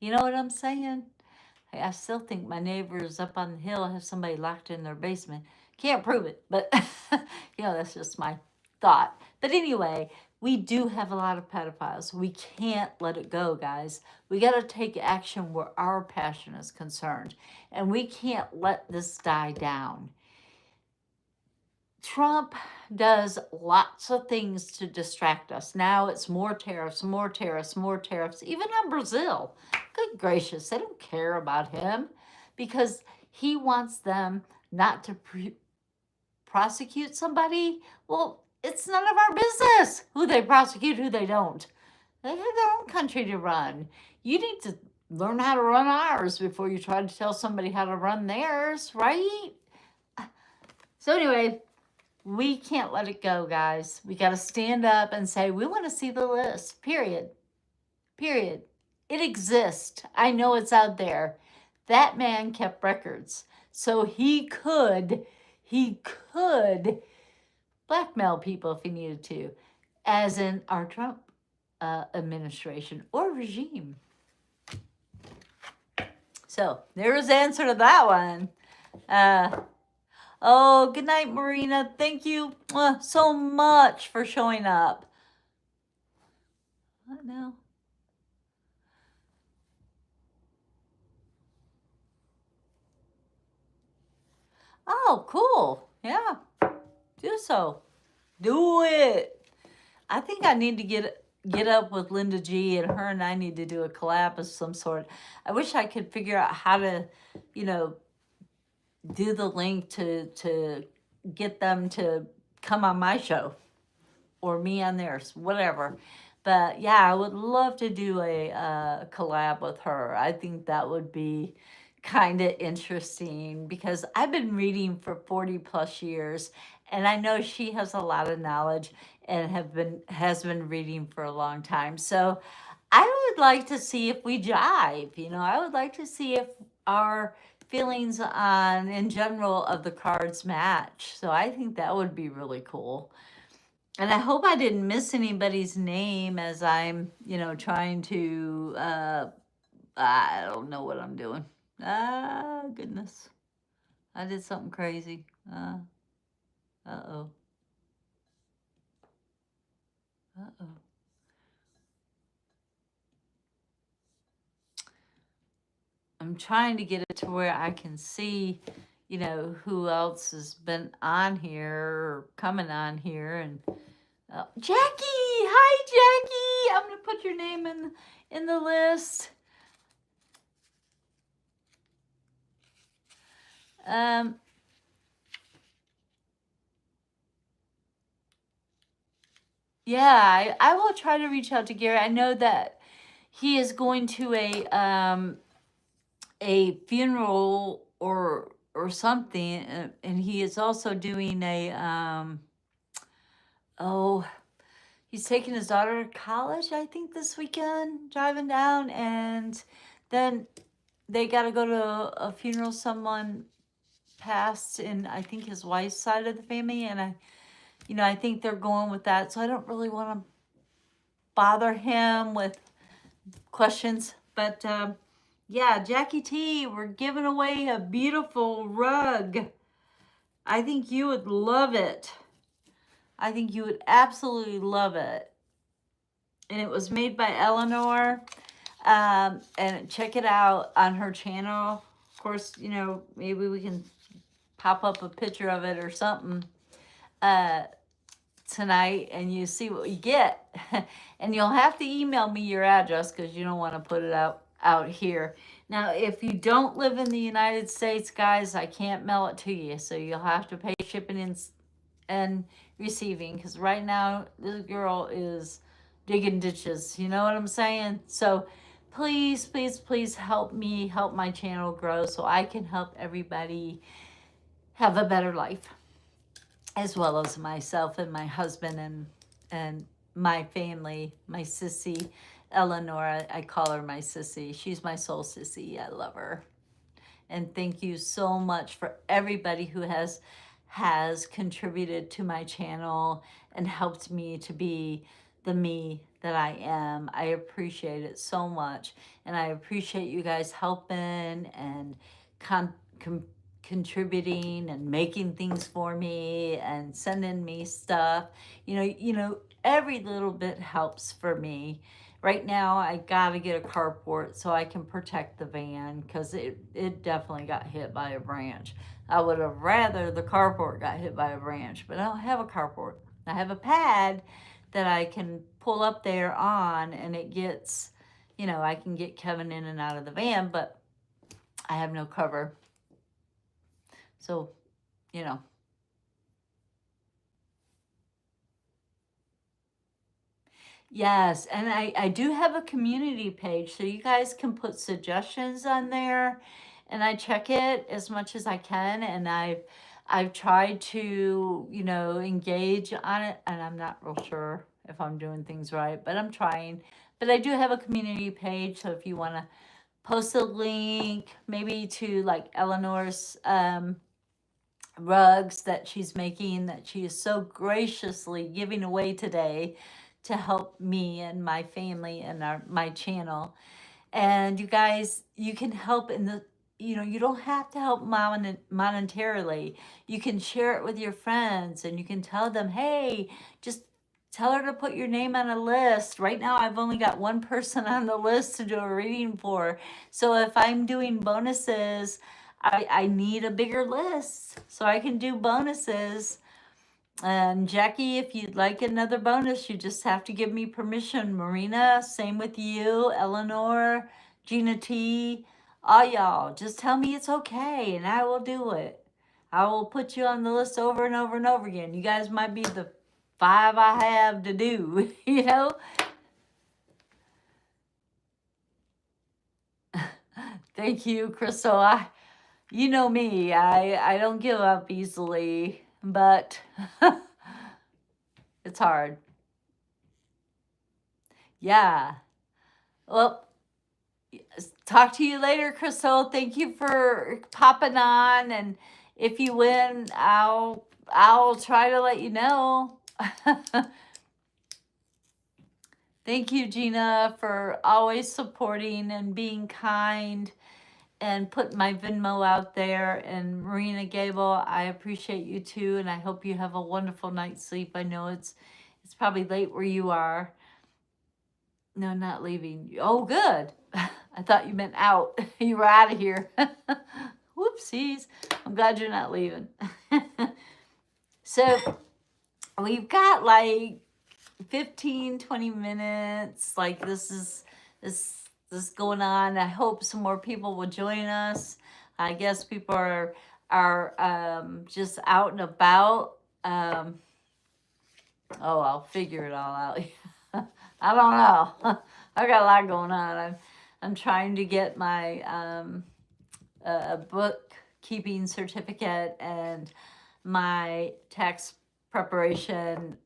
You know what I'm saying? I still think my neighbors up on the hill have somebody locked in their basement. Can't prove it, but you know, that's just my thought. But anyway, we do have a lot of pedophiles. We can't let it go, guys. We got to take action where our passion is concerned. And we can't let this die down. Trump does lots of things to distract us. Now it's more tariffs, more tariffs, more tariffs, even on Brazil. Good gracious, they don't care about him because he wants them not to prosecute somebody. Well, it's none of our business who they prosecute, who they don't. They have their own country to run. You need to learn how to run ours before you try to tell somebody how to run theirs, right? So anyway, we can't let it go, guys. We got to stand up and say, we want to see the list, period. Period. It exists. I know it's out there. That man kept records. So he could blackmail people if he needed to, as in our Trump administration or regime. So there's the answer to that one. Oh, good night, Marina. Thank you so much for showing up. What now? Oh, cool. Yeah. Do so. Do it. I think I need to get up with Linda G, and her and I need to do a collab of some sort. I wish I could figure out how to, you know, do the link to get them to come on my show or me on theirs, whatever. But yeah, I would love to do a collab with her. I think that would be kind of interesting because I've been reading for 40 plus years and I know she has a lot of knowledge and has been reading for a long time. So I would like to see if we jive. You know, I would like to see if our feelings on in general of the cards match. So I think that would be really cool. And I hope I didn't miss anybody's name as I'm, you know, trying to, I don't know what I'm doing. Ah, goodness. I did something crazy. Uh-oh. Uh-oh. I'm trying to get it to where I can see, you know, who else has been on here or coming on here. And Jackie, hi Jackie. I'm gonna put your name in the list. Yeah, I will try to reach out to Gary. I know that he is going to a funeral or something, and he is also doing oh, he's taking his daughter to college, I think, this weekend, driving down, and then they got to go to a funeral someone passed in, I think, his wife's side of the family, and I think they're going with that, so I don't really want to bother him with questions, but yeah, Jackie T, we're giving away a beautiful rug. I think you would love it. I think you would absolutely love it. And it was made by Eleanor. And check it out on her channel. Of course, maybe we can pop up a picture of it or something tonight, and you see what you get. And you'll have to email me your address because you don't want to put it out here. Now, if you don't live in the United States, guys, I can't mail it to you, so you'll have to pay shipping and receiving, because right now this girl is digging ditches. You know what I'm saying? So please, please, please help me help my channel grow so I can help everybody have a better life, as well as myself and my husband and my family, my sissy, Eleanor. I call her my sissy. She's my soul sissy. I love her. And thank you so much for everybody who has contributed to my channel and helped me to be the me that I am. I appreciate it so much. And I appreciate you guys helping and contributing and making things for me and sending me stuff. Every little bit helps for me. Right now, I gotta get a carport so I can protect the van, because it definitely got hit by a branch. I would have rather the carport got hit by a branch, but I don't have a carport. I have a pad that I can pull up there on, and it gets, I can get Kevin in and out of the van, but I have no cover. So, Yes, and I do have a community page, so you guys can put suggestions on there, and I check it as much as I can, and I've tried to, engage on it, and I'm not real sure if I'm doing things right, but I'm trying. But I do have a community page, so if you want to post a link, maybe to like Eleanor's rugs that she's making, that she is so graciously giving away today to help me and my family and my channel. And you guys, you can help you don't have to help monetarily. You can share it with your friends, and you can tell them, hey, just tell her to put your name on a list. Right now, I've only got one person on the list to do a reading for. So if I'm doing bonuses, I need a bigger list so I can do bonuses. And Jackie, if you'd like another bonus, you just have to give me permission. Marina, same with you. Eleanor, Gina T, all y'all, just tell me it's okay and I will do it. I will put you on the list over and over and over again. You guys might be the 5 I have to do, Thank you, Crystal. You know me, I don't give up easily, but it's hard. Yeah. Well, talk to you later, Crystal. Thank you for popping on, and if you win, I'll try to let you know. Thank you, Gina, for always supporting and being kind and putting my Venmo out there. And Marina Gable, I appreciate you too, and I hope you have a wonderful night's sleep. I know it's probably late where you are. No, not leaving. Oh, good. I thought you meant out. You were out of here. Whoopsies. I'm glad you're not leaving. So we've got like 15, 20 minutes. Like this is this going on. I hope some more people will join us. I guess people are just out and about. Oh, I'll figure it all out. I don't know. I got a lot going on. I'm trying to get my bookkeeping certificate and my tax preparation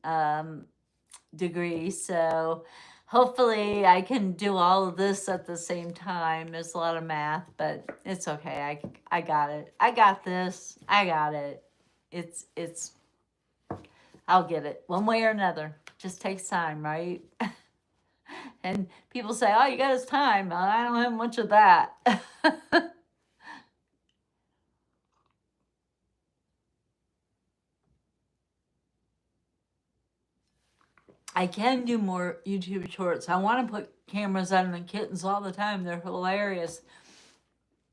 degree. So hopefully I can do all of this at the same time. There's a lot of math, but it's okay. I got it. I got this. I got it. It's I'll get it one way or another. Just takes time, right? And people say, "Oh, you got his time." I don't have much of that. I can do more YouTube shorts. I want to put cameras on the kittens all the time. They're hilarious.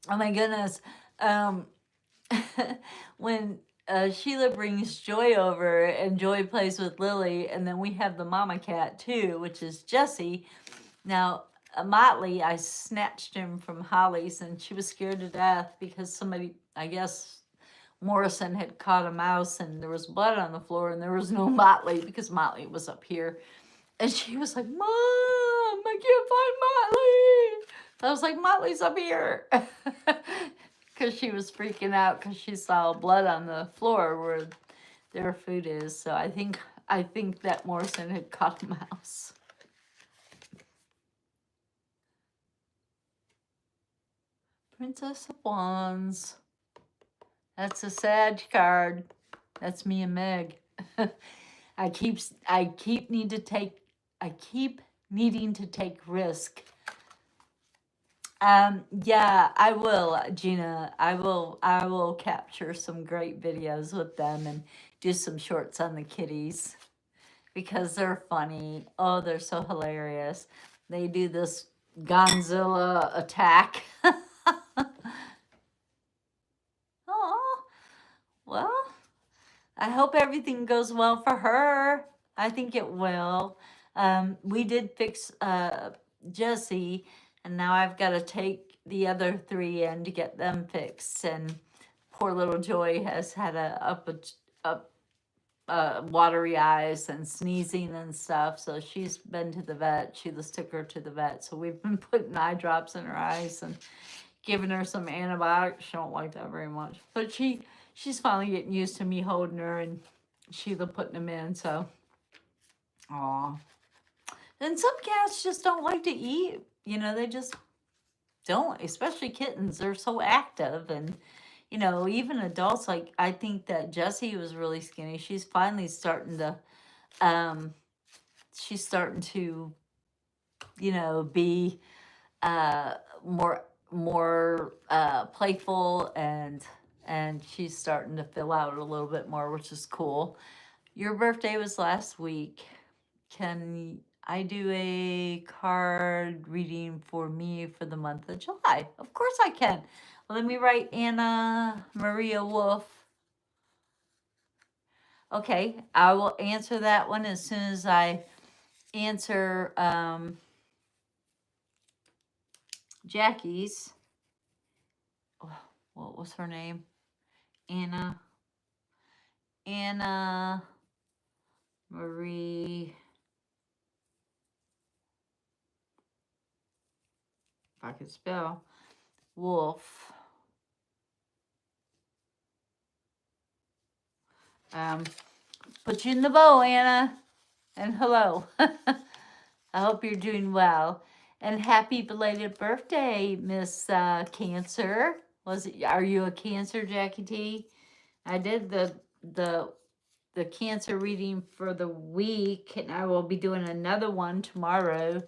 Oh my goodness. Um, when Sheila brings Joy over and Joy plays with Lily, and then we have the mama cat too, which is Jessie. Now, Motley, I snatched him from Holly's, and she was scared to death because somebody, I guess Morrison, had caught a mouse, and there was blood on the floor, and there was no Motley because Motley was up here. And she was like, "Mom, I can't find Motley." I was like, "Motley's up here." Because she was freaking out because she saw blood on the floor where their food is. So I think that Morrison had caught a mouse. Princess of Wands. That's a sad card. That's me and Meg. I keep needing to take risk. Yeah, I will, Gina. I will capture some great videos with them and do some shorts on the kitties because they're funny. Oh, they're so hilarious. They do this Godzilla attack. Oh, well, I hope everything goes well for her. I think it will. We did fix Jessie, and now I've got to take the other 3 in to get them fixed. And poor little Joy has had watery eyes and sneezing and stuff. So she's been to the vet. She just took her to the vet. So we've been putting eye drops in her eyes and giving her some antibiotics. She don't like that very much, but she's finally getting used to me holding her and Sheila putting them in. So, aw. And some cats just don't like to eat. You know, they just don't, especially kittens. They're so active. And, you know, even adults, like, I think that Jessie was really skinny. She's finally starting to, you know, be more playful, and she's starting to fill out a little bit more, which is cool. Your birthday was last week. Can I do a card reading for me for the month of July? Of course I can. Well, let me write Anna Maria Wolf. Okay, I will answer that one as soon as I answer Jackie's. Oh, what was her name? Anna Marie. If I could spell Wolf. Put you in the bow, Anna. And hello. I hope you're doing well. And happy belated birthday, Miss Cancer. Are you a Cancer, Jackie T? I did the Cancer reading for the week, and I will be doing another one tomorrow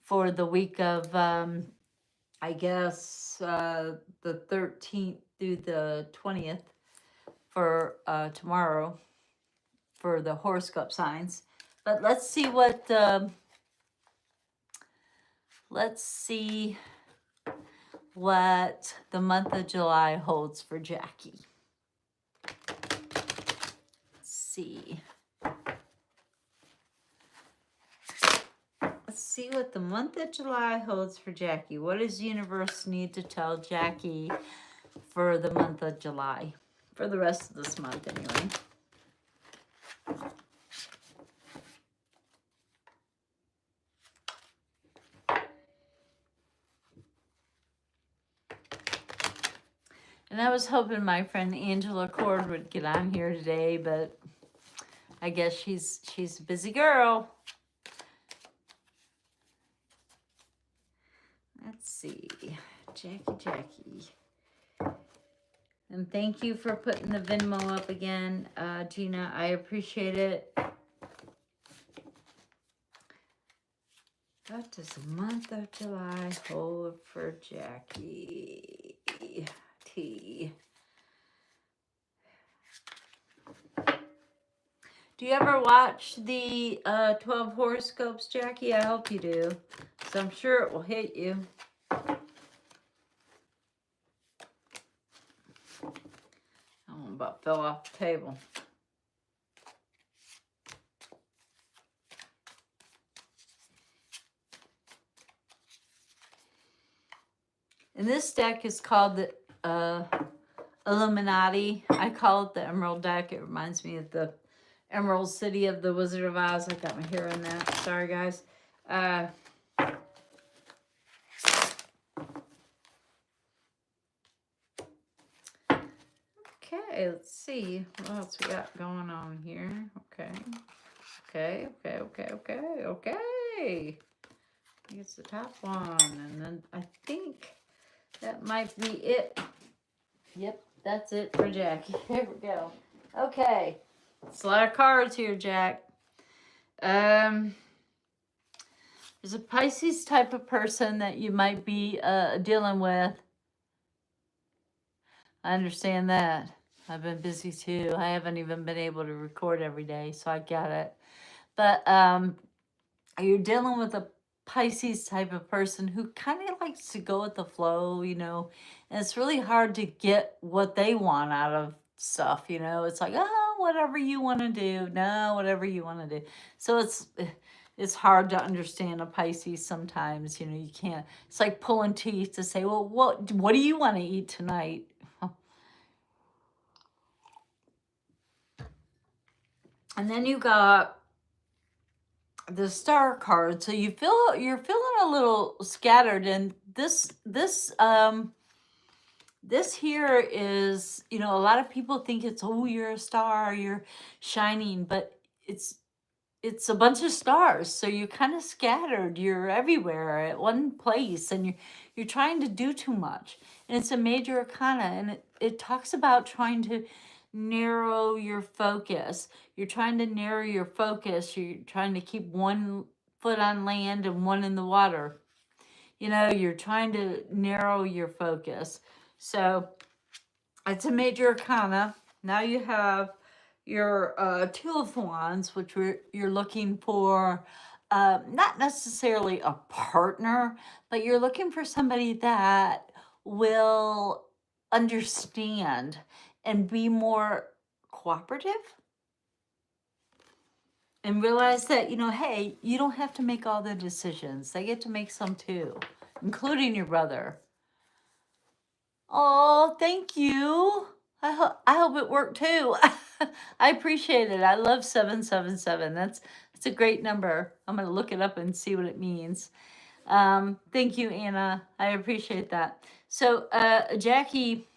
for the week of I guess the 13th through the 20th for tomorrow for the horoscope signs. But let's see what the month of July holds for Jackie. Let's Let's see what the month of July holds for Jackie. What does the universe need to tell Jackie for the month of July? For the rest of this month, anyway. And I was hoping my friend Angela Cord would get on here today, but I guess she's a busy girl. Let's see. Jackie. And thank you for putting the Venmo up again, Gina. I appreciate it. What does the month of July hold for Jackie T? Do you ever watch the 12 horoscopes, Jackie? I hope you do. So I'm sure it will hit you. Oh, about fell off the table. And this deck is called the Illuminati. I call it the Emerald deck. It reminds me of the Emerald City of the Wizard of Oz. I got my hair in that. Sorry, guys. Okay, let's see what else we got going on here. Okay. I think it's the top one, and then I think that might be it. Yep, that's it for Jackie. Here we go. Okay, it's a lot of cards here, Jack. There's a Pisces type of person that you might be dealing with. I understand that. I've been busy too. I haven't even been able to record every day, so I get it. But you're dealing with a Pisces type of person who kind of likes to go with the flow, you know, and it's really hard to get what they want out of stuff, you know. It's like, oh, whatever you want to do. No, whatever you want to do. So it's hard to understand a Pisces sometimes, you know. You can't, it's like pulling teeth to say, well, what do you want to eat tonight? And then you got the star card. So you're feeling a little scattered, and this here is, you know, a lot of people think it's, oh, you're a star, you're shining, but it's a bunch of stars. So you're kind of scattered. You're everywhere at one place, and you're trying to do too much. And it's a major arcana, and it talks about trying to narrow your focus. You're trying to narrow your focus. You're trying to keep one foot on land and one in the water. You know, you're trying to narrow your focus. So it's a major arcana. Now you have your Two of Wands, which you're looking for not necessarily a partner, but you're looking for somebody that will understand and be more cooperative, and realize that, you know, hey, you don't have to make all the decisions. They get to make some too, including your brother. Oh, thank you. I hope it worked too. I appreciate it. I love 777. That's a great number. I'm going to look it up and see what it means. Thank you, Anna. I appreciate that. So, Jackie,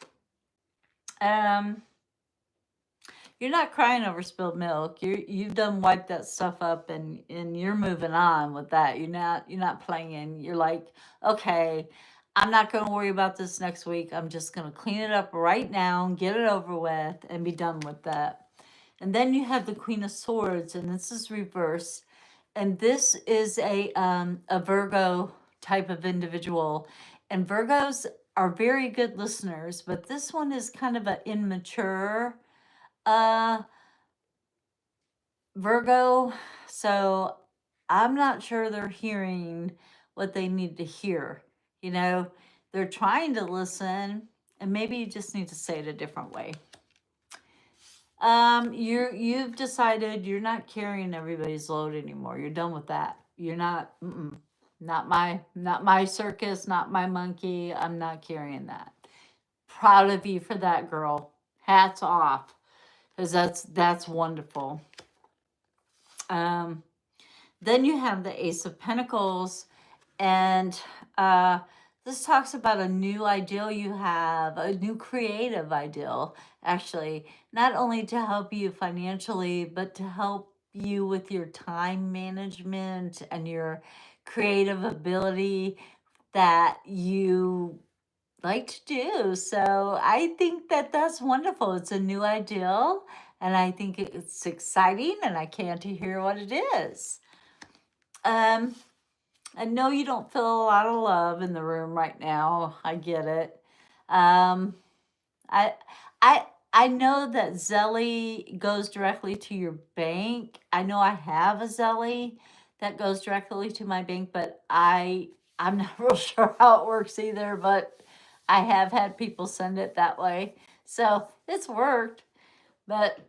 you're not crying over spilled milk. You've done wiped that stuff up, and you're moving on with that. You're not playing. You're like, okay, I'm not going to worry about this next week. I'm just going to clean it up right now, get it over with, and be done with that. And then you have the Queen of Swords, and this is reversed. And this is a Virgo type of individual. And Virgos are very good listeners, but this one is kind of an immature Virgo. So I'm not sure they're hearing what they need to hear. You know, they're trying to listen, and maybe you just need to say it a different way. You've decided you're not carrying everybody's load anymore. You're done with that. you're not, not my circus, not my monkey. I'm not carrying that. Proud of you for that, girl. Hats off, because that's wonderful. Um, then you have the Ace of Pentacles, and this talks about a new ideal you have, a new creative ideal, actually, not only to help you financially, but to help you with your time management and your creative ability that you like to do. So I think that that's wonderful. It's a new ideal, and I think it's exciting, and I can't hear what it is. Um, I know you don't feel a lot of love in the room right now. I get it. Um, I I know that Zelly goes directly to your bank. I know I have a Zelly that goes directly to my bank, but I'm not real sure how it works either, but I have had people send it that way. So it's worked, but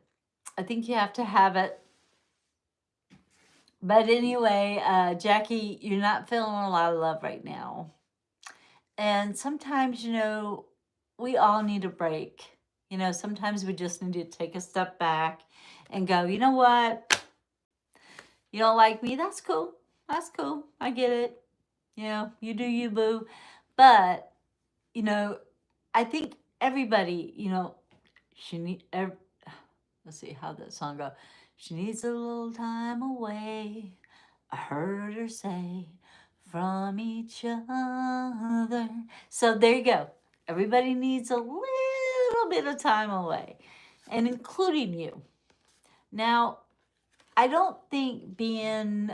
I think you have to have it. But anyway, Jackie, you're not feeling a lot of love right now. And sometimes, we all need a break. Sometimes we just need to take a step back and go, you know what? You don't like me? That's cool. That's cool. I get it. You do you, boo. But, I think everybody, she need, let's see how that song goes. She needs a little time away. I heard her say, from each other. So there you go. Everybody needs a little bit of time away, and including you. Now, I don't think being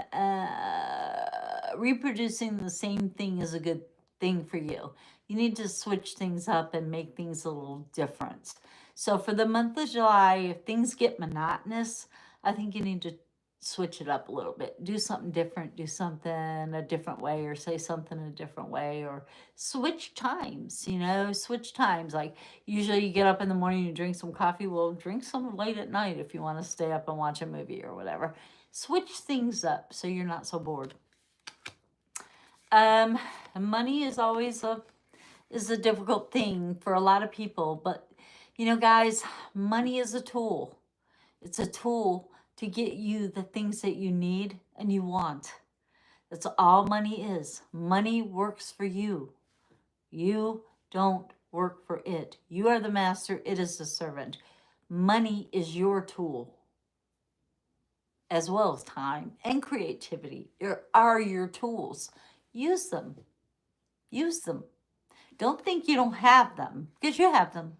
reproducing the same thing is a good thing for you. You need to switch things up and make things a little different. So for the month of July, if things get monotonous, I think you need to switch it up a little bit. Do something different, do something a different way, or say something a different way, or switch times, switch times. Like usually you get up in the morning, you drink some coffee. Well, drink some late at night if you want to stay up and watch a movie or whatever. Switch things up so you're not so bored. Money is always a difficult thing for a lot of people, but guys, money is a tool. It's a tool to get you the things that you need and you want. That's all money is. Money works for you. You don't work for it. You are the master, it is the servant. Money is your tool, as well as time and creativity are your tools. Use them. Use them. Don't think you don't have them, because you have them.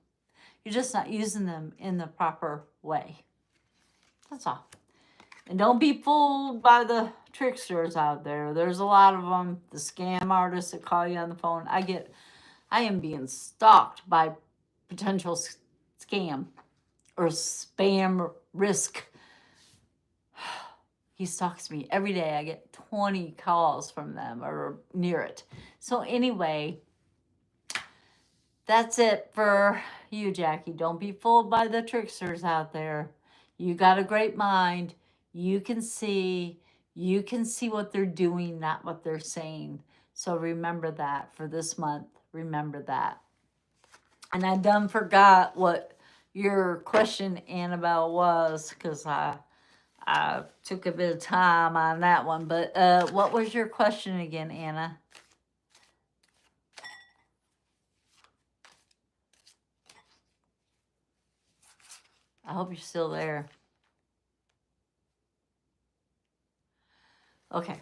You're just not using them in the proper way. That's all. And don't be fooled by the tricksters out there. There's a lot of them. The scam artists that call you on the phone. I am being stalked by potential scam or spam risk. He stalks me every day. I get 20 calls from them or near it. So anyway, that's it for you, Jackie. Don't be fooled by the tricksters out there. You got a great mind. You can see what they're doing, not what they're saying. So remember that for this month. Remember that. And I done forgot what your question, Annabelle, was, because I took a bit of time on that one. But what was your question again, Anna? I hope you're still there. Okay.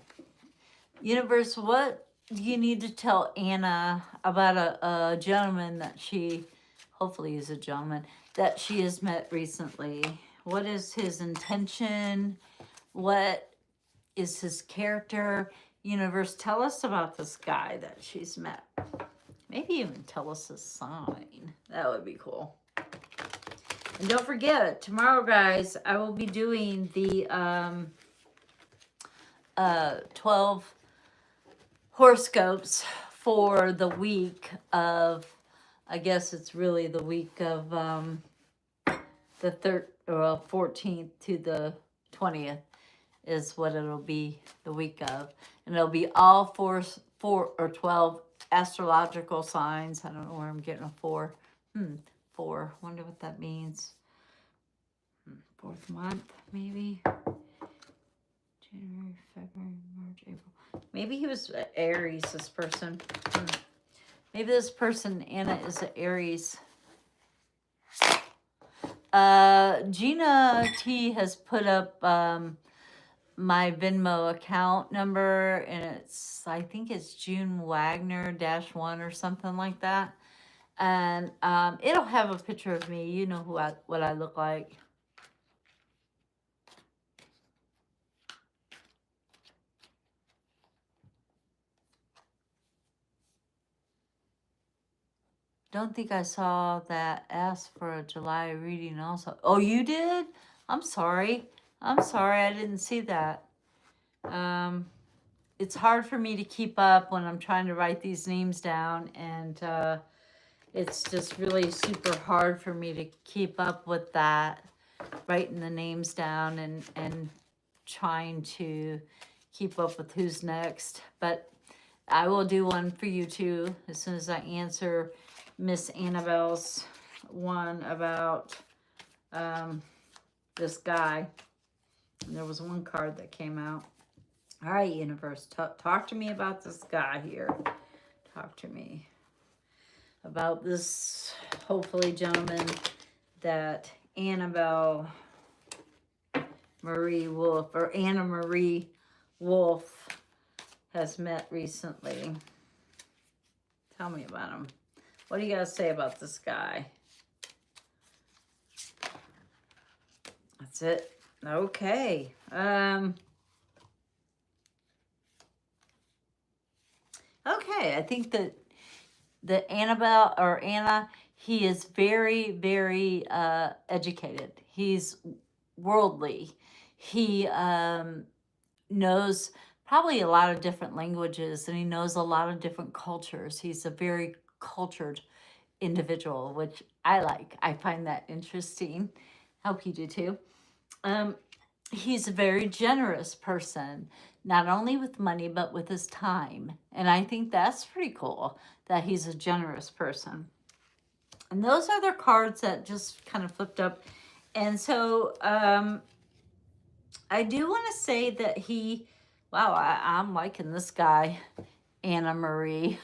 Universe, what do you need to tell Anna about a gentleman that she, hopefully is a gentleman, that she has met recently? What is his intention? What is his character? Universe, tell us about this guy that she's met. Maybe even tell us his sign. That would be cool. And don't forget, tomorrow, guys, I will be doing the 12 horoscopes for the week of, I guess it's really the week of the 14th to the 20th. is what it'll be the week of. And it'll be all four or 12 astrological signs. I don't know where I'm getting a 4. 4. Wonder what that means. 4th month, maybe. January, February, March, April. Maybe he was Aries, this person. Maybe this person, Anna, is an Aries. Gina T has put up my Venmo account number, and I think it's June Wagner -1 or something like that. And it'll have a picture of me. You know what I look like. Don't think I saw that ask for a July reading also. Oh, you did? I'm sorry. I didn't see that. It's hard for me to keep up when I'm trying to write these names down, and it's just really super hard for me to keep up with that, writing the names down and trying to keep up with who's next. But I will do one for you too as soon as I answer Miss Annabelle's one about this guy. And there was one card that came out. All right, universe, talk to me about this guy here. Talk to me about this, hopefully, gentleman that Annabelle Marie Wolf, or Anna Marie Wolf, has met recently. Tell me about him. What do you guys say about this guy? That's it. Okay. Okay, I think that Annabelle or Anna, he is very, very educated. He's worldly. He knows probably a lot of different languages, and he knows a lot of different cultures. He's a very cultured individual, which I like. I find that interesting. Hope you do too. He's a very generous person, not only with money, but with his time. And I think that's pretty cool that he's a generous person. And those are the cards that just kind of flipped up. And so I do want to say that wow, I'm liking this guy, Anna Marie.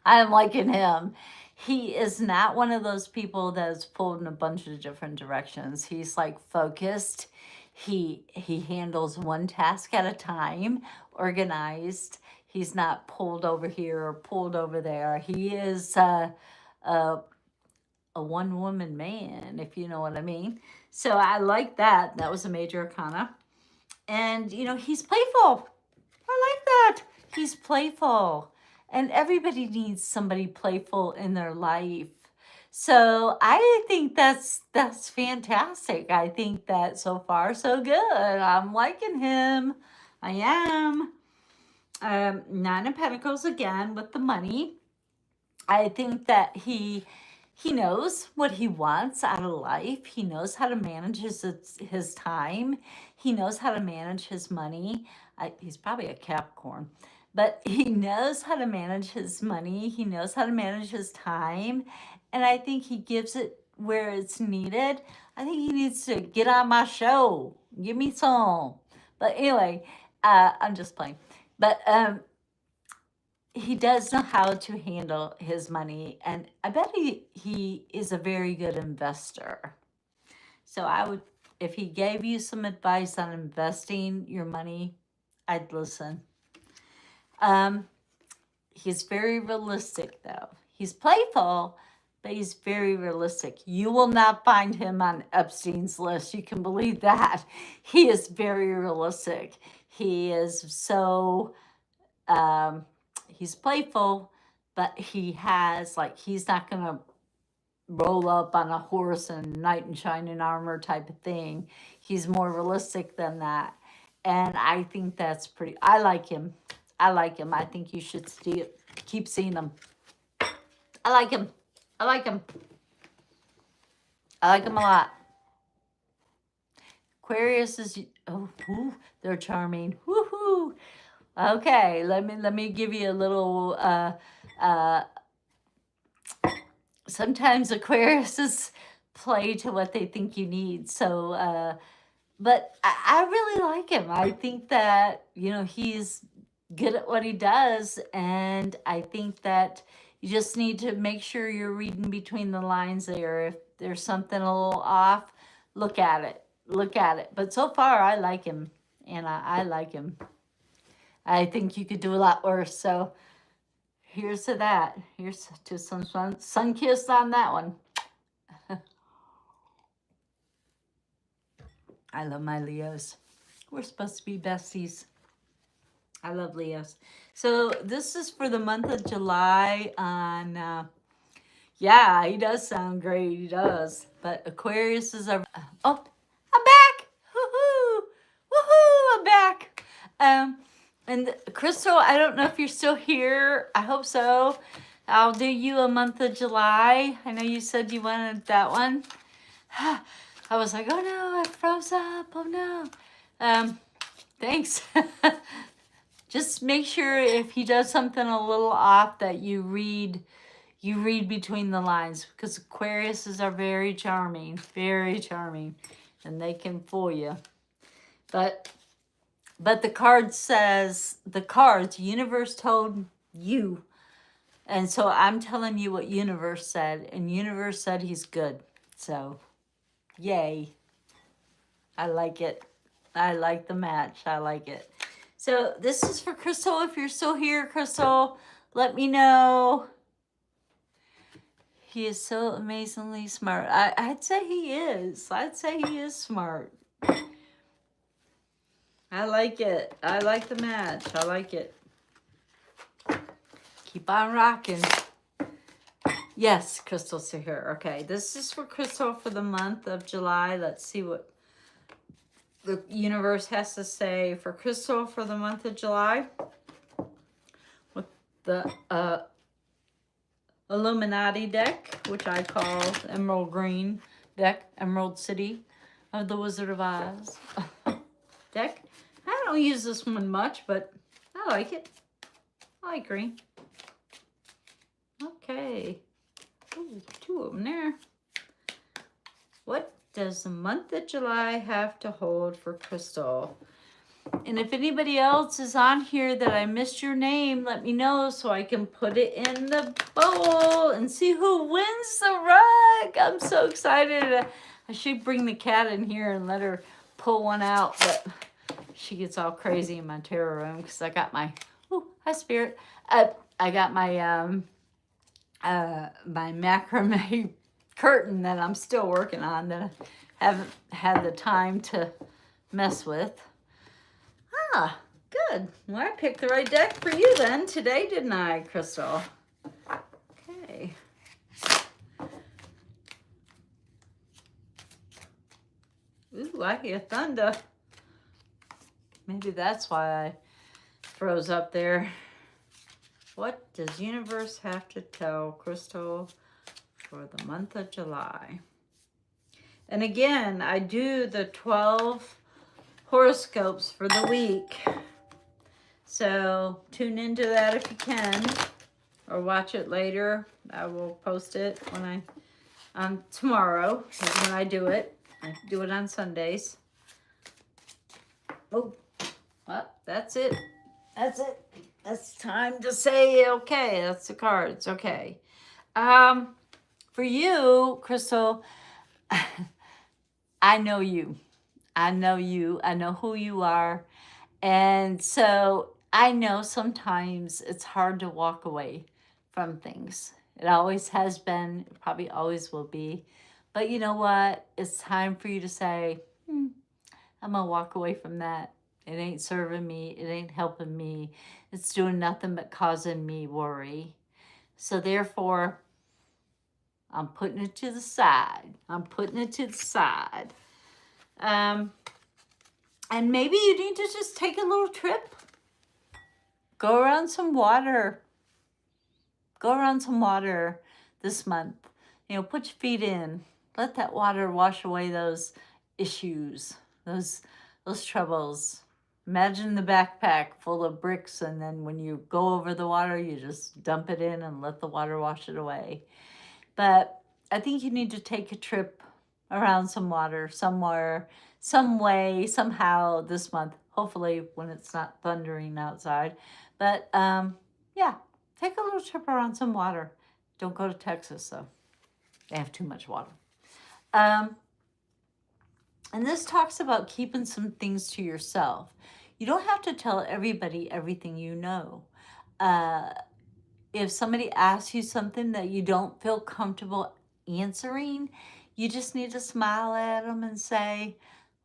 I'm liking him. He is not one of those people that is pulled in a bunch of different directions. He's like focused. He handles one task at a time, organized. He's not pulled over here or pulled over there. He is a one-woman man, if you know what I mean. So I like that. That was a major arcana. And, he's playful. I like that. He's playful. And everybody needs somebody playful in their life. So I think that's fantastic. I think that so far so good. I'm liking him. I am. 9 of Pentacles again with the money. I think that he knows what he wants out of life. He knows how to manage his time. He knows how to manage his money. He's probably a Capricorn, but he knows how to manage his money. He knows how to manage his time. And I think he gives it where it's needed. I think he needs to get on my show. Give me some. But anyway, I'm just playing. But he does know how to handle his money, and I bet he is a very good investor. So I would, if he gave you some advice on investing your money, I'd listen. He's very realistic though. He's playful, but he's very realistic. You will not find him on Epstein's list. You can believe that. He is very realistic. He is so he's playful, but he's not going to roll up on a horse and knight in shining armor type of thing. He's more realistic than that. And I think that's I like him. I think you should keep seeing him. I like him. I like him a lot. Aquarius is, oh, ooh, they're charming. Woohoo! Okay, let me give you a little. Uh, Sometimes Aquariuses play to what they think you need. So, but I really like him. I think that he's good at what he does, and I think that you just need to make sure you're reading between the lines there. If there's something a little off, look at it. Look at it. But so far, I like him, and I like him. I think you could do a lot worse. So here's to that. Here's to some sun kiss on that one. I love my Leos. We're supposed to be besties. I love Leos. So this is for the month of July on, yeah, he does sound great. He does. But Aquarius is our, oh, I'm back. Woohoo. Woohoo, I'm back. And Crystal, I don't know if you're still here. I hope so. I'll do you a month of July. I know you said you wanted that one. I was like, oh no, I froze up. Oh no. Thanks. Just make sure if he does something a little off that you read between the lines, because Aquariuses are very charming, and they can fool you. But the card says, universe told you. And so I'm telling you what universe said, and universe said he's good. So, yay. I like it. I like the match. I like it. So this is for Crystal. If you're still here, Crystal, let me know. He is so amazingly smart. I'd say he is. I'd say he is smart. I like it. I like the match. I like it. Keep on rocking. Yes, Crystal's still here. Okay, this is for Crystal for the month of July. Let's see what the universe has to say for Crystal for the month of July. With the Illuminati deck, which I call the Emerald Green deck, Emerald City of the Wizard of Oz deck. I don't use this one much, but I like it. I like green. Okay. Ooh, two of them there. What does the month of July have to hold for Crystal? And if anybody else is on here that I missed your name, let me know so I can put it in the bowl and see who wins the rug. I'm so excited. I should bring the cat in here and let her pull one out, but she gets all crazy in my tarot room because I got my, oh, hi Spirit. I got my my macrame curtain that I'm still working on that I haven't had the time to mess with. Ah, good. Well, I picked the right deck for you then today, didn't I, Crystal? Okay. Ooh, I hear thunder. Maybe that's why I froze up there. What does universe have to tell Crystal for the month of July? And again, I do the 12 horoscopes for the week. So tune into that if you can, or watch it later. I will post it when tomorrow is when I do it. I do it on Sundays. Oh, well, that's it. That's it. That's time to say okay. That's the cards. Okay. For you, Crystal, I know you. I know you. I know who you are. And so I know sometimes it's hard to walk away from things. It always has been, it probably always will be. But you know what? It's time for you to say, I'm going to walk away from that. It ain't serving me. It ain't helping me. It's doing nothing but causing me worry. So therefore, I'm putting it to the side. I'm putting it to the side. And maybe you need to just take a little trip. Go around some water. Go around some water this month. Put your feet in. Let that water wash away those issues, those troubles. Imagine the backpack full of bricks, and then when you go over the water, you just dump it in and let the water wash it away. But I think you need to take a trip around some water somewhere, some way, somehow this month, hopefully when it's not thundering outside. But yeah, take a little trip around some water. Don't go to Texas, though. They have too much water. And this talks about keeping some things to yourself. You don't have to tell everybody everything you know. If somebody asks you something that you don't feel comfortable answering, you just need to smile at them and say,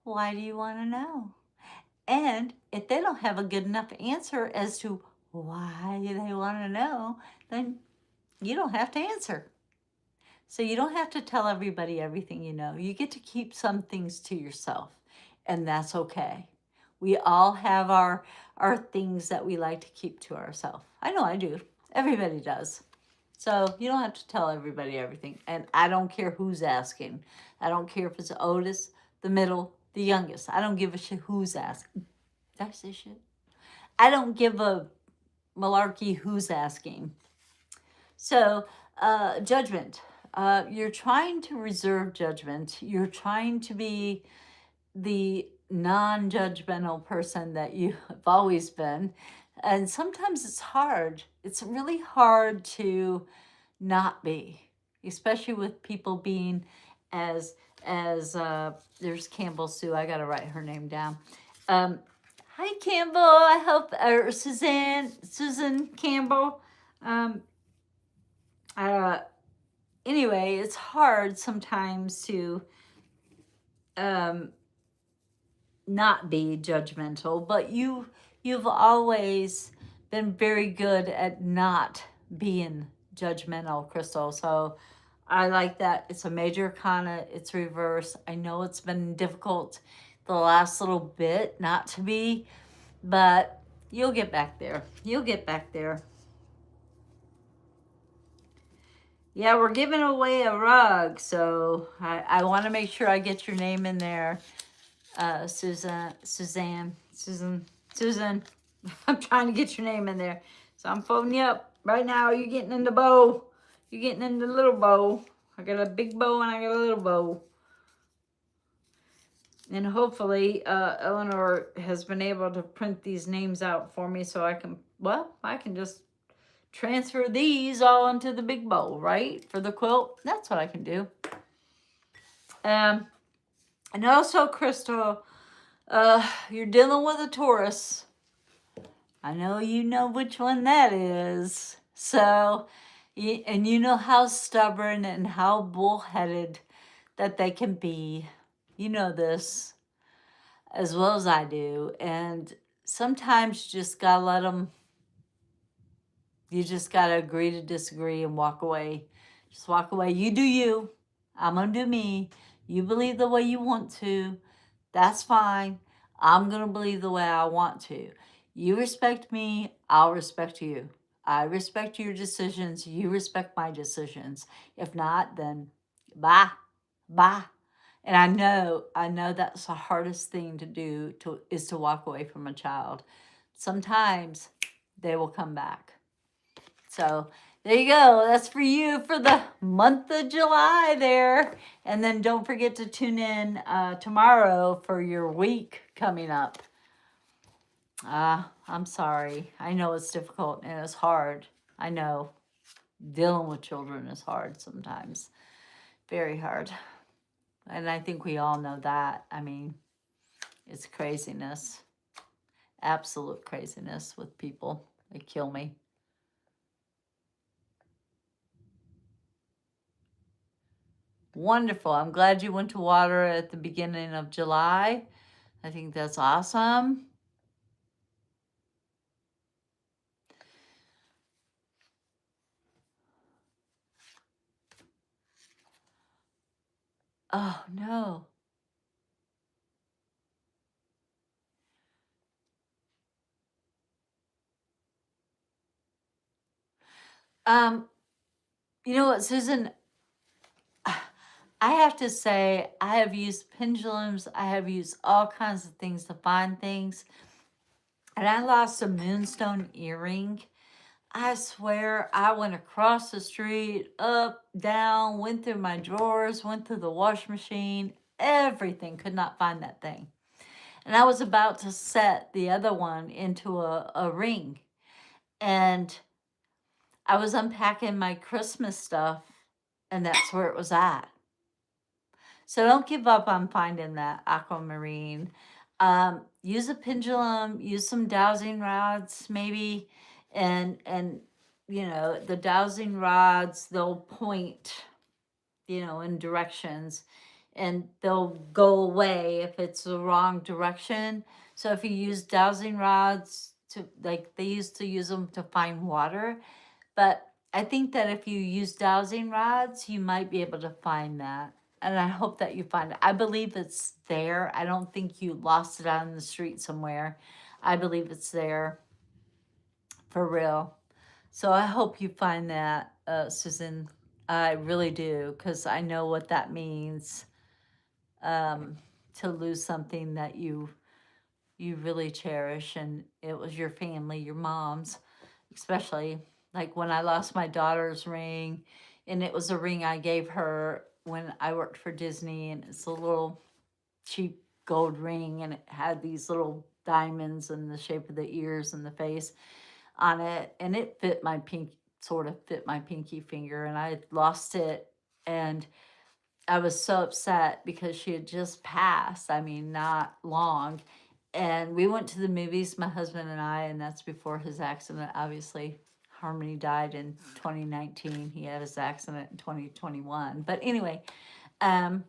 why do you want to know? And if they don't have a good enough answer as to why they want to know, then you don't have to answer. So you don't have to tell everybody everything you know. You get to keep some things to yourself, and that's okay. We all have our things that we like to keep to ourselves. I know I do. Everybody does. So you don't have to tell everybody everything. And I don't care who's asking. I don't care if it's Otis, the middle, the youngest. I don't give a shit who's asking. Did I say shit? I don't give a malarkey who's asking. So, judgment. You're trying to reserve judgment. You're trying to be the non-judgmental person that you have always been. And sometimes it's hard. It's really hard to not be, especially with people being as there's Campbell Sue. I gotta write her name down. Hi Campbell. I hope or Susan Campbell. Anyway, it's hard sometimes to not be judgmental, but you've always been very good at not being judgmental, Crystal. So I like that. It's a major arcana. It's reverse. I know it's been difficult the last little bit not to be, but you'll get back there. You'll get back there. Yeah, we're giving away a rug, so I want to make sure I get your name in there. Susan. I'm trying to get your name in there. So I'm phoning you up right now. You're getting in the bow. You're getting in the little bow. I got a big bow and I got a little bow. And hopefully Eleanor has been able to print these names out for me so I can just transfer these all into the big bowl, right? For the quilt. That's what I can do. And also, Crystal, you're dealing with a Taurus. I know you know which one that is. So, and you know how stubborn and how bullheaded that they can be. You know this as well as I do. And sometimes you just gotta let them, you just gotta agree to disagree and walk away. Just walk away. You do you. I'm gonna do me. You believe the way you want to. That's fine. I'm gonna believe the way I want to. You respect me, I'll respect you. I respect your decisions, you respect my decisions. If not, then bye. Bye. And I know that's the hardest thing to do is to walk away from a child. Sometimes they will come back. So there you go. That's for you for the month of July there. And then don't forget to tune in tomorrow for your week coming up. I'm sorry. I know it's difficult and it's hard. I know dealing with children is hard sometimes. Very hard. And I think we all know that. I mean, it's craziness. Absolute craziness with people. They kill me. Wonderful. I'm glad you went to water at the beginning of July. I think that's awesome. Oh, no. You know what, Susan? I have to say, I have used pendulums. I have used all kinds of things to find things. And I lost a moonstone earring. I swear I went across the street, up, down, went through my drawers, went through the wash machine, everything, could not find that thing. And I was about to set the other one into a ring. And I was unpacking my Christmas stuff, and that's where it was at. So don't give up on finding that aquamarine. Use a pendulum, use some dowsing rods, maybe, and the dowsing rods, they'll point, in directions, and they'll go away if it's the wrong direction. So if you use dowsing rods to, like, they used to use them to find water, but I think that if you use dowsing rods, you might be able to find that. And I hope that you find it. I believe it's there. I don't think you lost it out in the street somewhere. I believe it's there for real. So I hope you find that, Susan. I really do, because I know what that means, to lose something that you really cherish, and it was your family, your mom's, especially. Like when I lost my daughter's ring, and it was a ring I gave her when I worked for Disney, and it's a little cheap gold ring, and it had these little diamonds in the shape of the ears and the face on it, and it fit my sort of fit my pinky finger, and I lost it, and I was so upset because she had just passed. I mean, not long. And we went to the movies, my husband and I, and that's before his accident. Obviously, Harmony died in 2019. He had his accident in 2021. But anyway, um,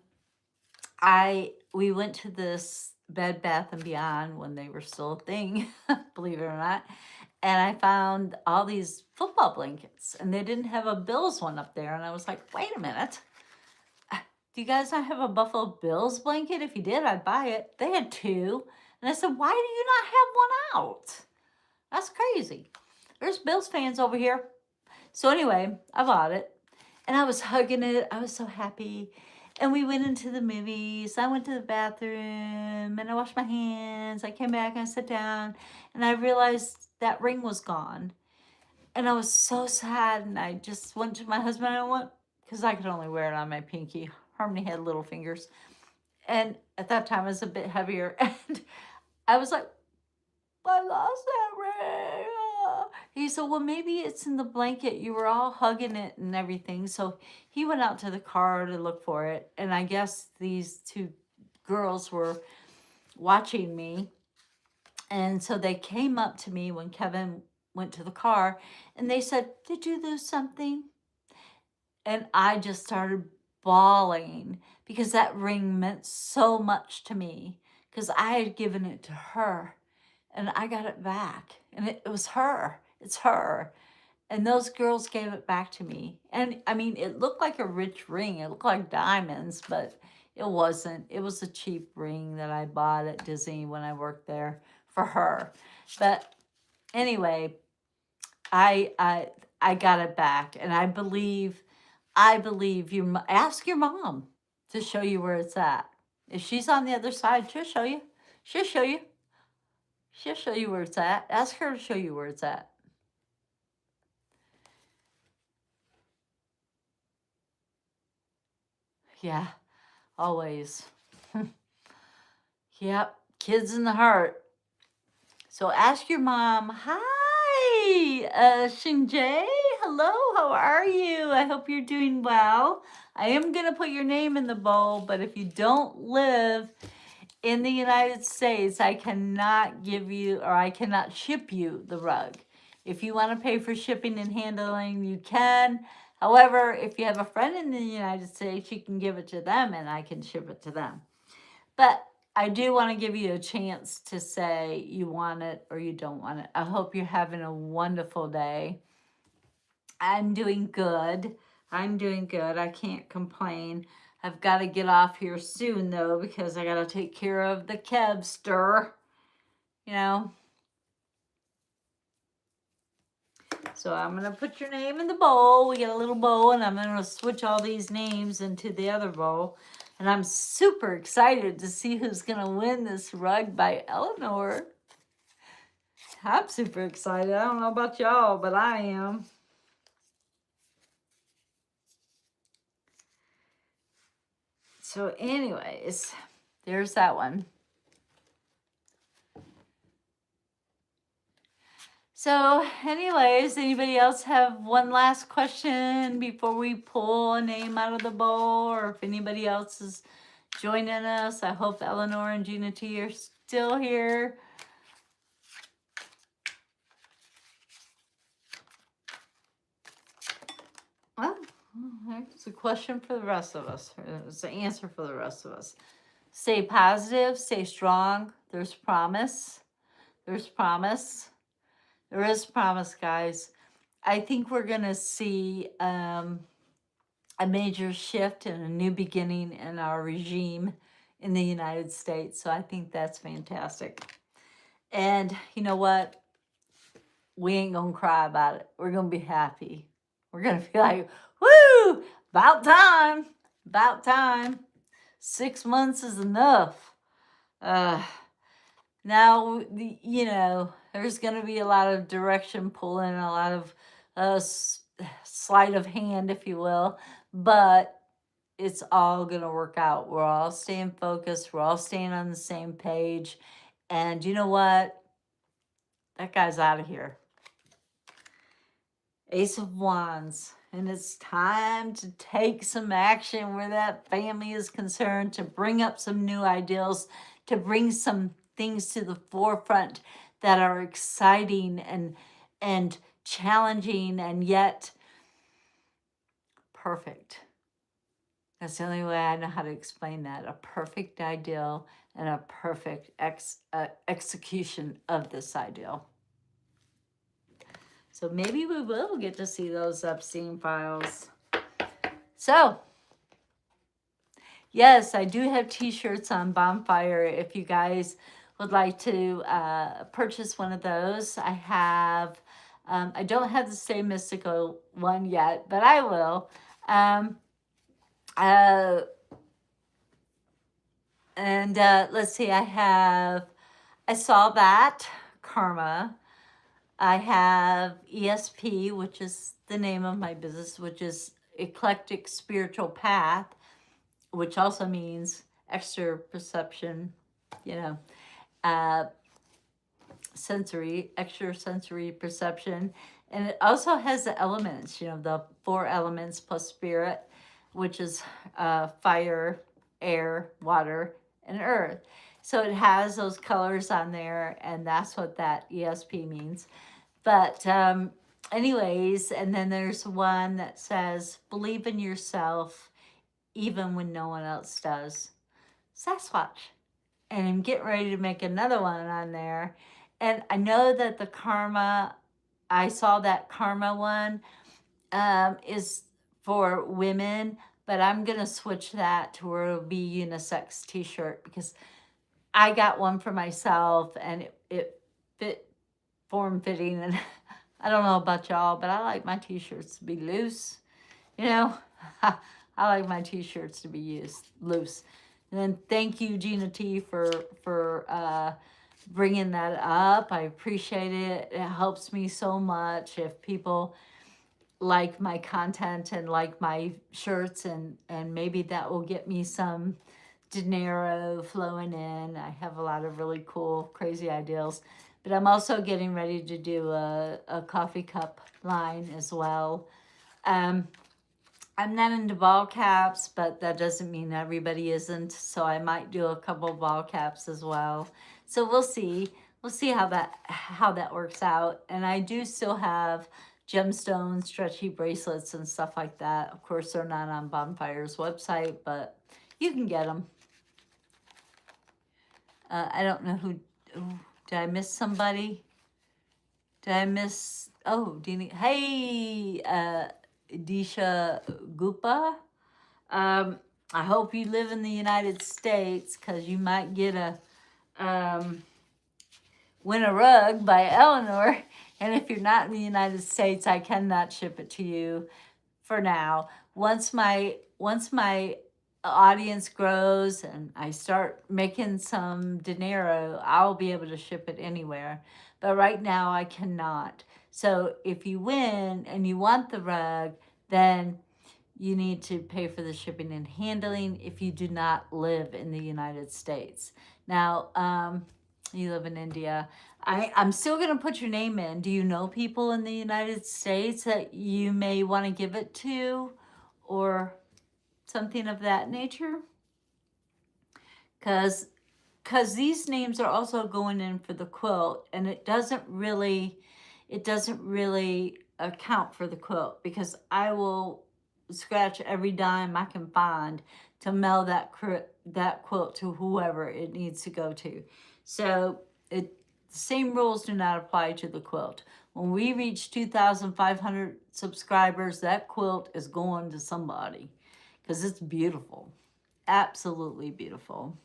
we went to this Bed Bath and Beyond when they were still a thing, believe it or not. And I found all these football blankets, and they didn't have a Bills one up there. And I was like, wait a minute. Do you guys not have a Buffalo Bills blanket? If you did, I'd buy it. They had two. And I said, why do you not have one out? That's crazy. There's Bills fans over here. So anyway, I bought it. And I was hugging it. I was so happy. And we went into the movies. I went to the bathroom and I washed my hands. I came back and I sat down. And I realized that ring was gone. And I was so sad. And I just went to my husband and I went, because I could only wear it on my pinky. Harmony had little fingers. And at that time, it was a bit heavier. And I was like, I lost that ring. He said, well, maybe it's in the blanket. You were all hugging it and everything. So he went out to the car to look for it. And I guess these two girls were watching me. And so they came up to me when Kevin went to the car. And they said, did you lose something? And I just started bawling because that ring meant so much to me, because I had given it to her and I got it back, and it was her. It's her. And those girls gave it back to me. And I mean, it looked like a rich ring. It looked like diamonds, but it wasn't. It was a cheap ring that I bought at Disney when I worked there for her. But anyway, I got it back, and I believe you. Ask your mom to show you where it's at. If she's on the other side, she'll show you. She'll show you. She'll show you where it's at. Ask her to show you where it's at. Yeah, always. Yep, kids in the heart. So ask your mom. Hi, Shinjae. Hello, how are you? I hope you're doing well. I am going to put your name in the bowl, but if you don't live in the United States, I cannot give you, or I cannot ship you the rug. If you want to pay for shipping and handling, you can. However, if you have a friend in the United States, you can give it to them and I can ship it to them. But I do want to give you a chance to say you want it or you don't want it. I hope you're having a wonderful day. I'm doing good. I can't complain. I've got to get off here soon, though, because I got to take care of the Kebster. You know. So I'm going to put your name in the bowl. We got a little bowl, and I'm going to switch all these names into the other bowl. And I'm super excited to see who's going to win this rug by Eleanor. I'm super excited. I don't know about y'all, but I am. So anyways, there's that one. So anyways, anybody else have one last question before we pull a name out of the bowl? Or if anybody else is joining us, I hope Eleanor and Gina T are still here. Well, there's a question for the rest of us. It's an answer for the rest of us. Stay positive, stay strong. There's promise. There's promise. There is promise, guys. I think we're going to see a major shift and a new beginning in our regime in the United States. So I think that's fantastic. And you know what? We ain't going to cry about it. We're going to be happy. We're going to be like, woo, about time. About time. 6 months is enough. Now, you know, there's going to be a lot of direction pulling, a lot of sleight of hand, if you will, but it's all going to work out. We're all staying focused. We're all staying on the same page. And you know what? That guy's out of here. Ace of Wands. And it's time to take some action where that family is concerned, to bring up some new ideals, to bring some things to the forefront that are exciting and challenging and yet perfect. That's the only way I know how to explain that. A perfect ideal and a perfect execution of this ideal. So maybe we will get to see those Epstein files. So, yes, I do have t-shirts on Bonfire if you guys would like to purchase one of those. I have, I don't have the Stay Mystical one yet, but I will. Let's see, I saw that, Karma. I have ESP, which is the name of my business, which is Eclectic Spiritual Path, which also means extra perception, you know, extra sensory perception. And it also has the elements, you know, the 4 elements plus spirit, which is fire, air, water, and earth. So it has those colors on there, and that's what that ESP means. But anyways, and then there's one that says, believe in yourself even when no one else does. Sasquatch. And I'm getting ready to make another one on there. And I know that the Karma, I saw that Karma one is for women, but I'm going to switch that to where it'll be unisex t-shirt, because I got one for myself and it fit form-fitting, and I don't know about y'all, but I like my t-shirts to be loose, you know. I like my t-shirts to be loose. And then thank you, Gina T, for bringing that up. I appreciate it. It helps me so much if people like my content and like my shirts, and maybe that will get me some dinero flowing in. I have a lot of really cool, crazy ideals. But I'm also getting ready to do a coffee cup line as well. I'm not into ball caps, but that doesn't mean everybody isn't. So I might do a couple ball caps as well. So we'll see. We'll see how that works out. And I do still have gemstones, stretchy bracelets, and stuff like that. Of course, they're not on Bonfire's website, but you can get them. I don't know who. Did I miss somebody? Did I miss? Oh, Dini. Hey, Disha Gupa. I hope you live in the United States, because you might get a win a rug by Eleanor. And if you're not in the United States, I cannot ship it to you for now. Once my audience grows and I start making some dinero, I'll be able to ship it anywhere. But right now I cannot. So if you win and you want the rug, then you need to pay for the shipping and handling if you do not live in the United States. Now, you live in India. I'm still going to put your name in. Do you know people in the United States that you may want to give it to or something of that nature? Because these names are also going in for the quilt, and it doesn't really account for the quilt, because I will scratch every dime I can find to mail that quilt to whoever it needs to go to. So the same rules do not apply to the quilt. When we reach 2,500 subscribers, that quilt is going to somebody, because it's beautiful. Absolutely beautiful.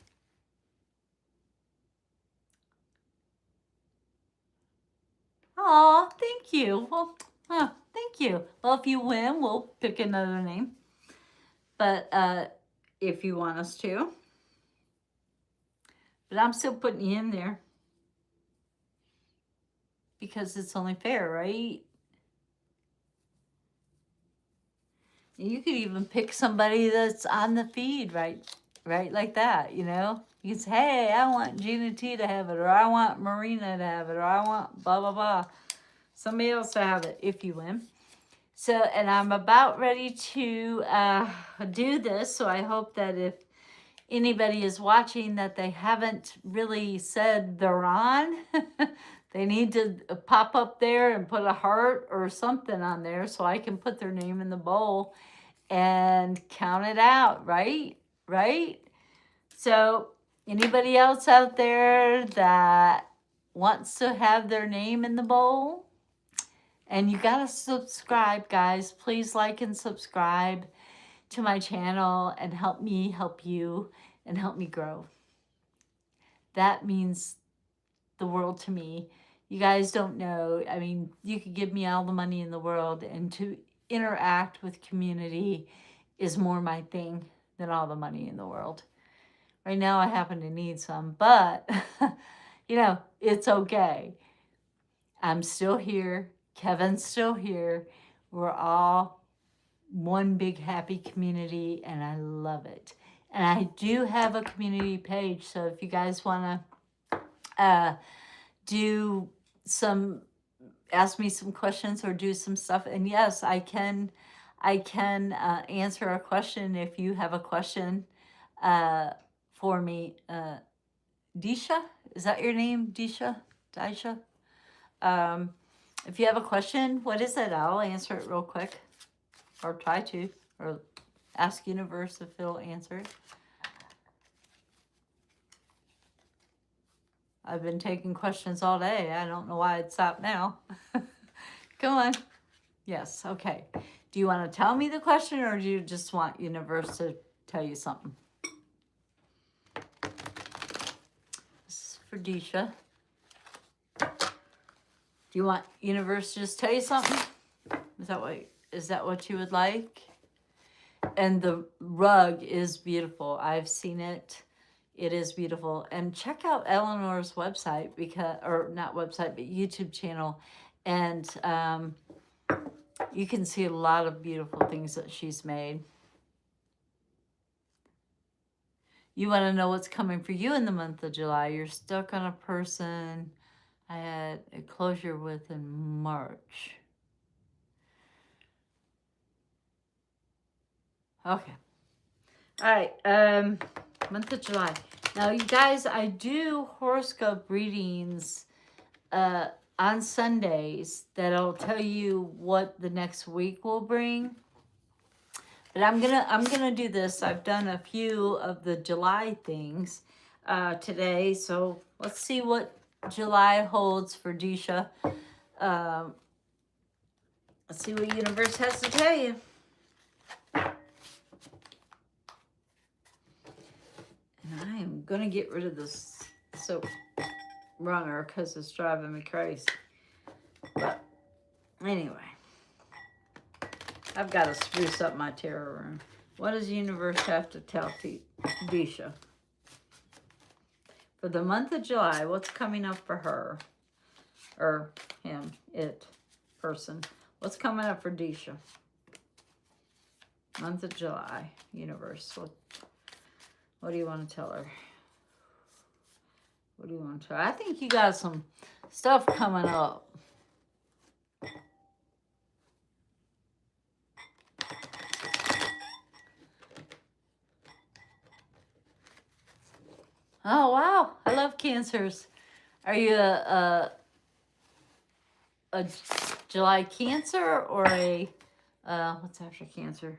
Oh, thank you. Well, thank you. Well, if you win, we'll pick another name. But if you want us to. But I'm still putting you in there, because it's only fair, right? You could even pick somebody that's on the feed, right like that, you know? You can say, hey, I want Gina T to have it, or I want Marina to have it, or I want blah, blah, blah. Somebody else to have it if you win. So, and I'm about ready to do this, so I hope that if anybody is watching that they haven't really said they're on, they need to pop up there and put a heart or something on there so I can put their name in the bowl and count it out, right? Right? So anybody else out there that wants to have their name in the bowl? And you gotta subscribe, guys. Please like and subscribe to my channel and help me help you and help me grow. That means the world to me. You guys don't know. I mean, you could give me all the money in the world, and to interact with community is more my thing than all the money in the world. Right now I happen to need some, but you know, it's okay. I'm still here. Kevin's still here. We're all one big happy community, and I love it. And I do have a community page, so if you guys want to do some, ask me some questions or do some stuff, and yes, I can answer a question if you have a question for me. Disha, is that your name? Disha? If you have a question, what is it? I'll answer it real quick, or try to, or ask Universe if it'll answer it. I've been taking questions all day. I don't know why it stopped now. Come on. Yes, okay. Do you want to tell me the question, or do you just want Universe to tell you something? This is for Disha. Do you want Universe to just tell you something? Is that what you would like? And the rug is beautiful. I've seen it. It is beautiful. And check out Eleanor's website, or not website, but YouTube channel. And you can see a lot of beautiful things that she's made. You want to know what's coming for you in the month of July. You're stuck on a person I had a closure with in March. Okay. All right. Month of July. Now, you guys, I do horoscope readings on Sundays that'll tell you what the next week will bring. But I'm gonna do this. I've done a few of the July things today, so let's see what July holds for Disha. Let's see what Universe has to tell you. And I am going to get rid of this soap runner because it's driving me crazy. But Anyway, I've got to spruce up my tarot room. What does the universe have to tell Disha? For the month of July, what's coming up for her? Or him, it, person. What's coming up for Disha? Month of July, universe. What do you want to tell her? What do you want to tell her? I think you got some stuff coming up. Oh, wow. I love Cancers. Are you a July Cancer or a, what's after Cancer?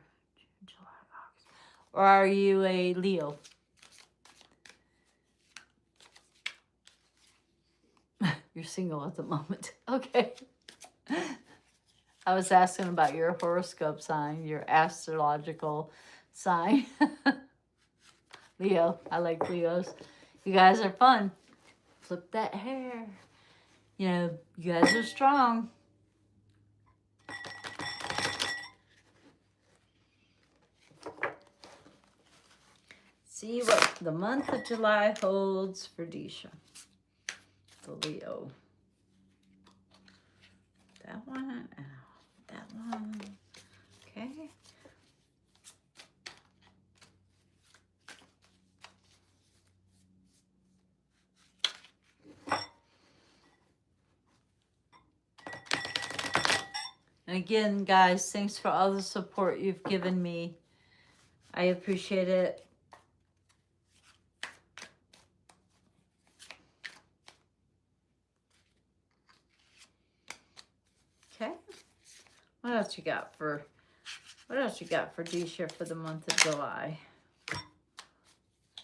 July, August. Or are you a Leo? You're single at the moment. Okay. I was asking about your horoscope sign, your astrological sign. Leo. I like Leos. You guys are fun. Flip that hair. You know, you guys are strong. See what the month of July holds for Disha. The Leo. That one. That one. Okay. And again, guys, thanks for all the support you've given me. I appreciate it. Okay. What else you got for Disha for the month of July? I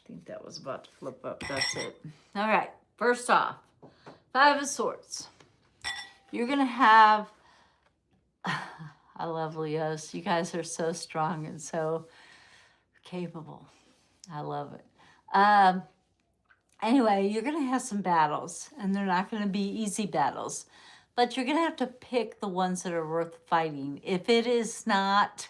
think that was about to flip up. That's it. All right. First off, Five of Swords. You're going to have... I love Leos. You guys are so strong and so capable. I love it. Anyway, you're going to have some battles, and they're not going to be easy battles. But you're going to have to pick the ones that are worth fighting. If it is not...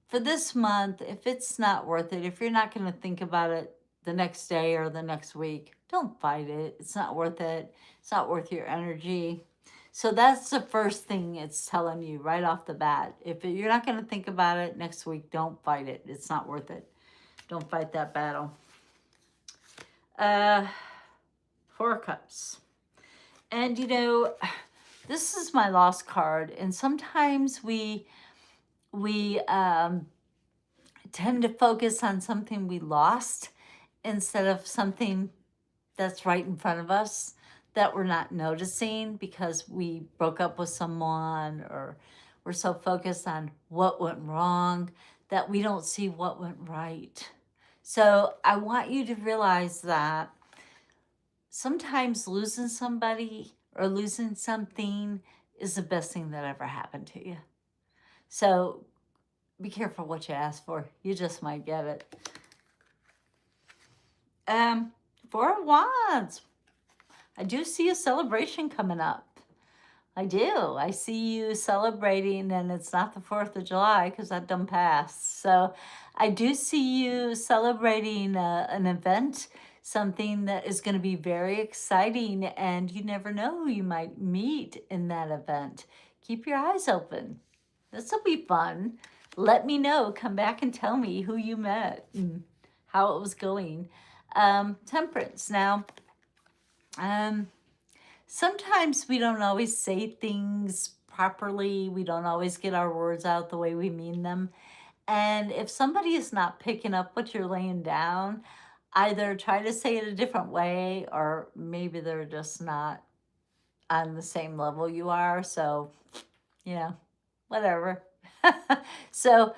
For this month, if it's not worth it, if you're not going to think about it the next day or the next week, don't fight it. It's not worth it. It's not worth your energy. So that's the first thing it's telling you right off the bat. If you're not going to think about it next week, don't fight it. It's not worth it. Don't fight that battle. Four of Cups. And, you know, this is my lost card. And sometimes we tend to focus on something we lost instead of something that's right in front of us that we're not noticing because we broke up with someone or we're so focused on what went wrong that we don't see what went right. So I want you to realize that sometimes losing somebody or losing something is the best thing that ever happened to you. So be careful what you ask for. You just might get it. Four of Wands. I do see a celebration coming up. I do. I see you celebrating, and it's not the 4th of July because that done passed. So I do see you celebrating an event, something that is going to be very exciting, and you never know who you might meet in that event. Keep your eyes open. This will be fun. Let me know. Come back and tell me who you met and how it was going. Temperance. Now, sometimes we don't always say things properly. We don't always get our words out the way we mean them. And if somebody is not picking up what you're laying down, either try to say it a different way, or maybe they're just not on the same level you are. So, you know, whatever. So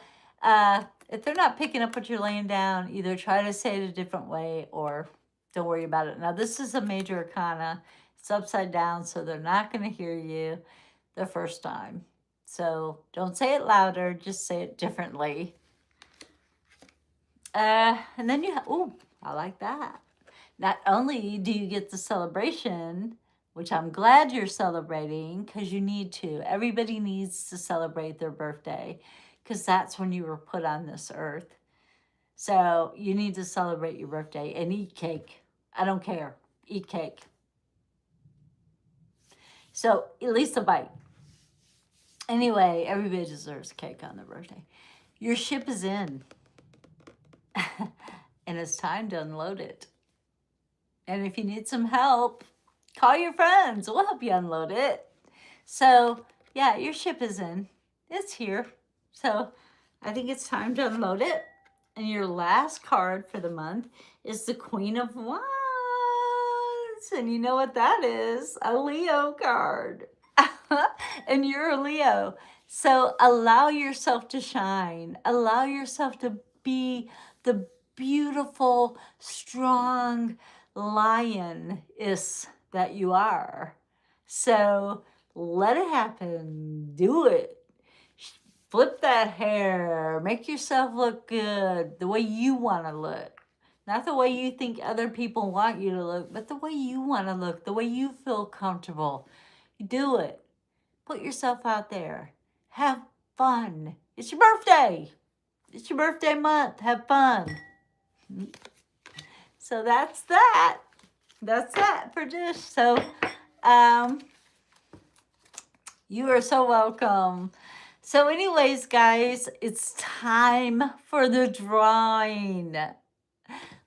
if they're not picking up what you're laying down, either try to say it a different way or don't worry about it. Now, this is a major arcana. It's upside down, so they're not going to hear you the first time. So don't say it louder, just say it differently. And then you have, oh, I like that. Not only do you get the celebration which I'm glad you're celebrating because you need to. Everybody needs to celebrate their birthday because that's when you were put on this earth. So you need to celebrate your birthday and eat cake. I don't care. Eat cake. So at least a bite. Anyway, everybody deserves cake on their birthday. Your ship is in. And it's time to unload it. And if you need some help, call your friends. We'll help you unload it. So, yeah, your ship is in. It's here. So, I think it's time to unload it. And your last card for the month is the Queen of Wands. And you know what that is? A Leo card. And you're a Leo. So, allow yourself to shine. Allow yourself to be the beautiful, strong lioness that you are. So let it happen. Do it. Flip that hair. Make yourself look good the way you want to look. Not the way you think other people want you to look, but the way you want to look, the way you feel comfortable. Do it. Put yourself out there. Have fun. It's your birthday. It's your birthday month. Have fun. So that's that. That's that for this. So, you are so welcome. So anyways, guys, it's time for the drawing.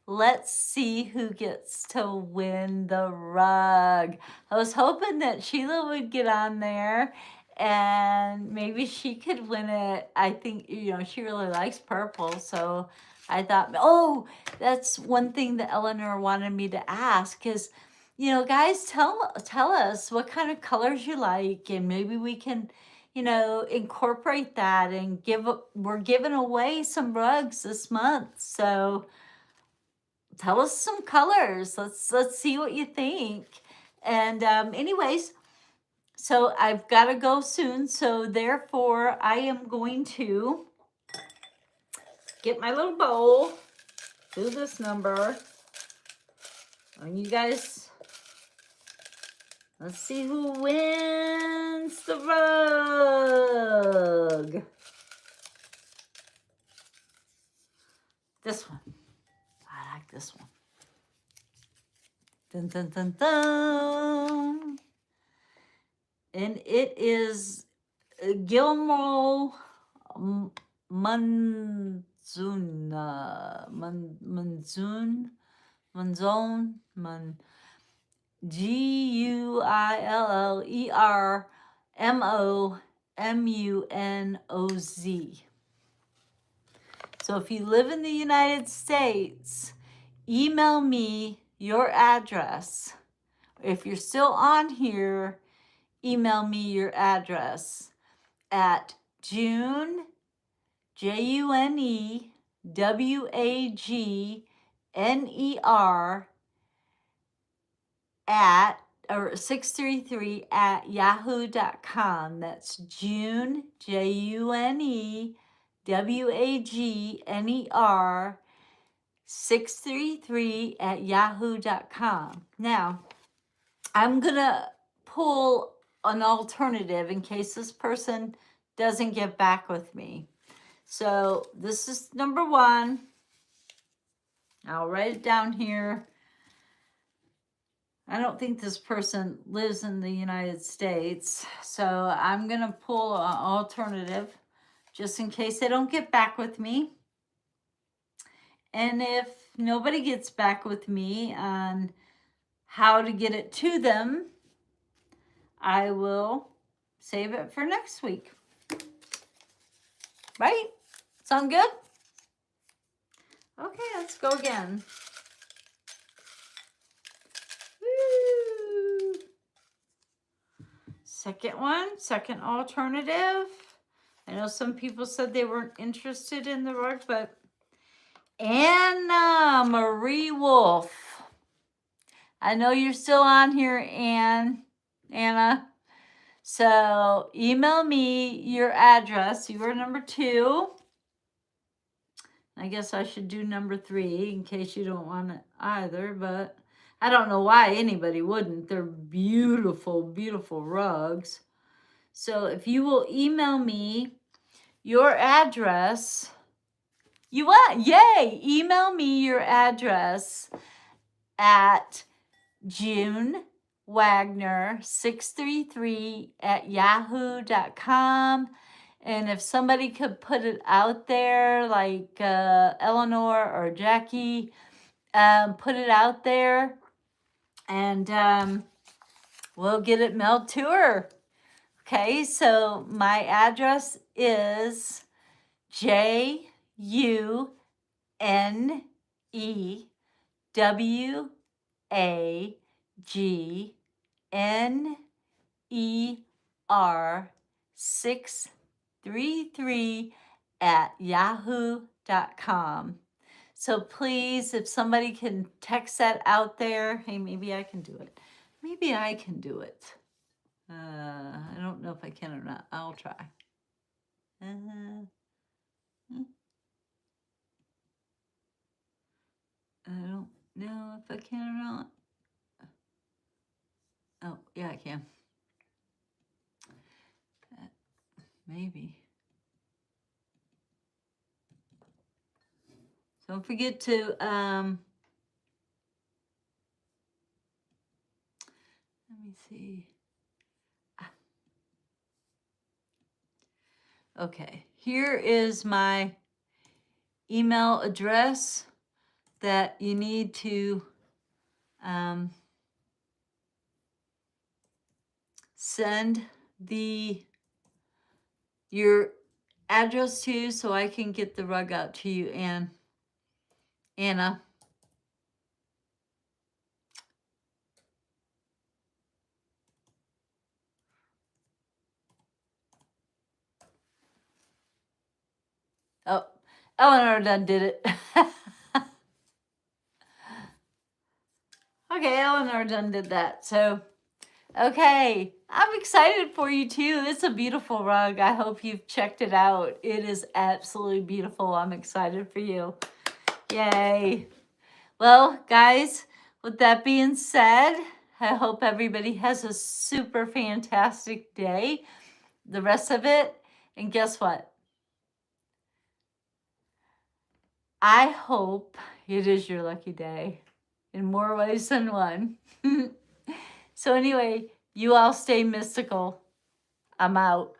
Let's see who gets to win the rug. I was hoping that Sheila would get on there and maybe she could win it. I think, she really likes purple. So I thought, oh, that's one thing that Eleanor wanted me to ask is, guys, tell us what kind of colors you like, and maybe we can, incorporate that and we're giving away some rugs this month. So tell us some colors. Let's see what you think. And anyways, so I've got to go soon. So therefore, I am going to get my little bowl, do this number, and you guys, let's see who wins the rug. This one. I like this one. Dun, dun, dun, dun. And it is Gilmo Manzone. GUILLERMOMUNOZ. So if you live in the United States, email me your address. If you're still on here, email me your address at June, JUNEWAGNER at or 633 at yahoo.com. That's June, JUNEWAGNER 633 at yahoo.com. Now, I'm going to pull an alternative in case this person doesn't get back with me. So this is number one. I'll write it down here. I don't think this person lives in the United States, so I'm going to pull an alternative just in case they don't get back with me. And if nobody gets back with me on how to get it to them, I will save it for next week. Right? Sound good? Okay, let's go again. Woo. Second one, second alternative. I know some people said they weren't interested in the rug, but Anna Marie Wolf. I know you're still on here, Anna. So email me your address. You were number 2. I guess I should do number 3 in case you don't want it either, but I don't know why anybody wouldn't. They're beautiful, beautiful rugs. So if you will email me your address, you what? Yay! Email me your address at junewagner633@yahoo.com. And if somebody could put it out there, like Eleanor or Jackie, put it out there, and we'll get it mailed to her. Okay, so my address is JUNEWAGNER633@yahoo.com. So please, if somebody can text that out there, hey, maybe I can do it. Maybe I can do it. I don't know if I can or not. I'll try. I don't know if I can or not. Oh, yeah, I can. Maybe. Don't forget to, let me see. Okay, here is my email address that you need to send your address to, so I can get the rug out to you, Anna. Oh, Eleanor done did it. Okay, Eleanor done did that. So, okay, I'm excited for you too. It's a beautiful rug. I hope you've checked it out. It is absolutely beautiful. I'm excited for you. Yay. Well, guys, with that being said, I hope everybody has a super fantastic day, the rest of it. And guess what? I hope it is your lucky day in more ways than one. So anyway, you all stay mystical. I'm out.